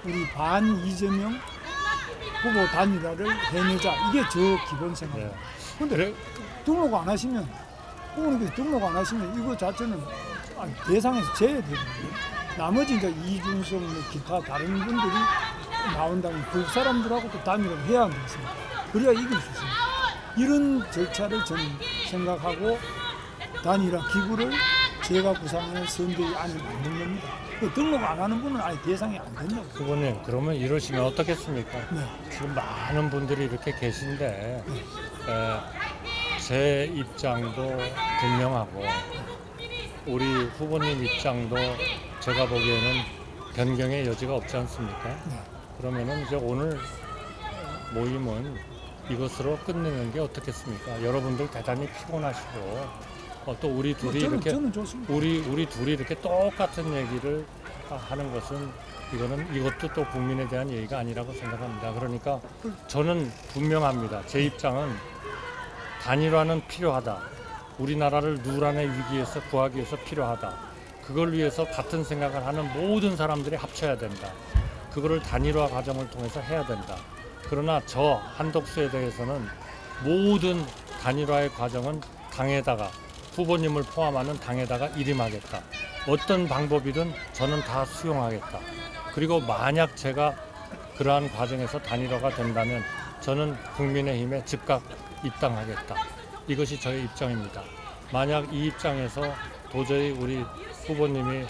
[SPEAKER 2] 우리 반 이재명 후보 단일화를 해내자, 이게 저 기본 생각입니다. 그런데 등록 안 하시면, 후보님께서 등록 안 하시면 이거 자체는 대상에서 제외되거든요. 나머지 이제 이준석, 기타 다른 분들이 나온다면 그 사람들하고 또 단일화를 해야 한다습니다. 그래야 이길 수 있습니다. 이런 절차를 저는 생각하고 단일화 기구를 제가 구상하는 선대위 안에 만든 겁니다. 등록 안 하는 분은 아예 대상이 안 된다고.
[SPEAKER 1] 후보님, 그러면 이러시면 어떻겠습니까?
[SPEAKER 2] 네.
[SPEAKER 1] 지금 많은 분들이 이렇게 계신데 제 입장도 분명하고 우리 후보님 입장도 제가 보기에는 변경의 여지가 없지 않습니까?
[SPEAKER 2] 네.
[SPEAKER 1] 그러면은 이제 오늘 모임은 이것으로 끝내는 게 어떻겠습니까? 여러분들 대단히 피곤하시고 또 우리 둘이
[SPEAKER 2] 저는 좋습니다.
[SPEAKER 1] 우리 둘이 이렇게 똑같은 얘기를 하는 것은 이것도 또 국민에 대한 예의가 아니라고 생각합니다. 그러니까 저는 분명합니다. 제 입장은 단일화는 필요하다. 우리나라를 누란의 위기에서 구하기 위해서 필요하다. 그걸 위해서 같은 생각을 하는 모든 사람들이 합쳐야 된다. 그거를 단일화 과정을 통해서 해야 된다. 그러나 저 한덕수에 대해서는 모든 단일화의 과정은 당에다가 후보님을 포함하는 당에다가 일임하겠다. 어떤 방법이든 저는 다 수용하겠다. 그리고 만약 제가 그러한 과정에서 단일화가 된다면 저는 국민의힘에 즉각 입당하겠다. 이것이 저의 입장입니다. 만약 이 입장에서 도저히 우리 후보님이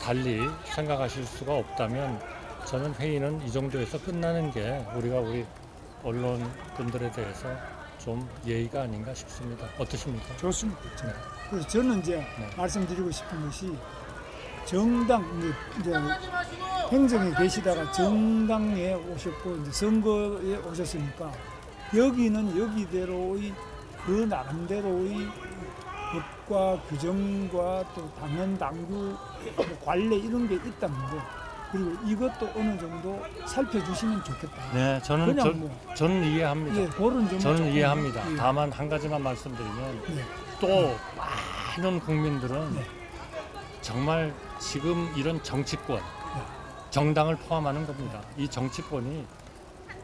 [SPEAKER 1] 달리 생각하실 수가 없다면 저는 회의는 이 정도에서 끝나는 게 우리 언론분들에 대해서 좀 예의가 아닌가 싶습니다. 어떠십니까?
[SPEAKER 2] 좋습니다.
[SPEAKER 1] 네.
[SPEAKER 2] 그래서 저는 이제
[SPEAKER 1] 네.
[SPEAKER 2] 말씀드리고 싶은 것이 정당 이제 행정에 계시다가 정당에 오셨고 이제 선거에 오셨으니까 여기는 여기대로의 그 나름대로의 법과 규정과 또 당헌 당규 관례 이런 게 있다는 거 그리고 이것도 어느 정도 살펴주시면 좋겠다.
[SPEAKER 1] 네, 저는 이해합니다.
[SPEAKER 2] 예, 그런 점은
[SPEAKER 1] 저는
[SPEAKER 2] 조금,
[SPEAKER 1] 이해합니다.
[SPEAKER 2] 예.
[SPEAKER 1] 다만 한 가지만 말씀드리면
[SPEAKER 2] 네.
[SPEAKER 1] 또 많은 국민들은
[SPEAKER 2] 네.
[SPEAKER 1] 정말 지금 이런 정치권, 정당을 포함하는 겁니다. 이 정치권이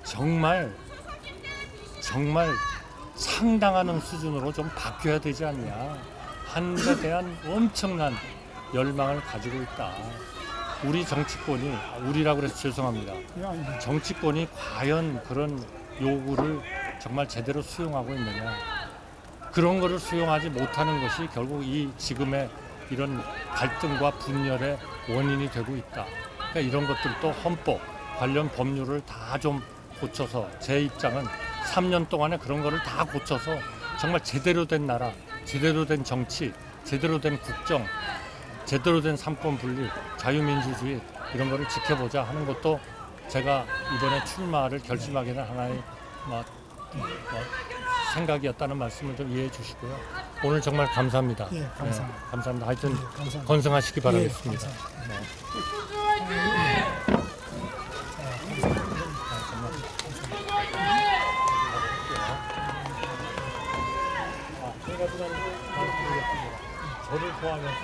[SPEAKER 1] 정말 상당하는 수준으로 좀 바뀌어야 되지 않냐 하는 데 대한 엄청난 열망을 가지고 있다. 우리 정치권이, 우리라고 그래서 죄송합니다.
[SPEAKER 2] 예, 아닙니다.
[SPEAKER 1] 정치권이 과연 그런 요구를 정말 제대로 수용하고 있느냐. 그런 거를 수용하지 못하는 것이 결국 이 지금의 이런 갈등과 분열의 원인이 되고 있다. 그러니까 이런 것들도 헌법, 관련 법률을 다 좀 고쳐서 제 입장은 3년 동안에 그런 거를 다 고쳐서 정말 제대로 된 나라, 제대로 된 정치, 제대로 된 국정, 제대로 된 삼권 분립, 자유민주주의 이런 거를 지켜보자 하는 것도 제가 이번에 출마를 결심하게 된 하나의 생각이었다는 말씀을 좀 이해해 주시고요. 오늘 정말 감사합니다.
[SPEAKER 2] 예, 감사합니다.
[SPEAKER 1] 네, 감사합니다. 하여튼
[SPEAKER 2] 예, 감사합니다.
[SPEAKER 1] 건승하시기 바라겠습니다.
[SPEAKER 2] 예, 감사합니다.
[SPEAKER 1] 네.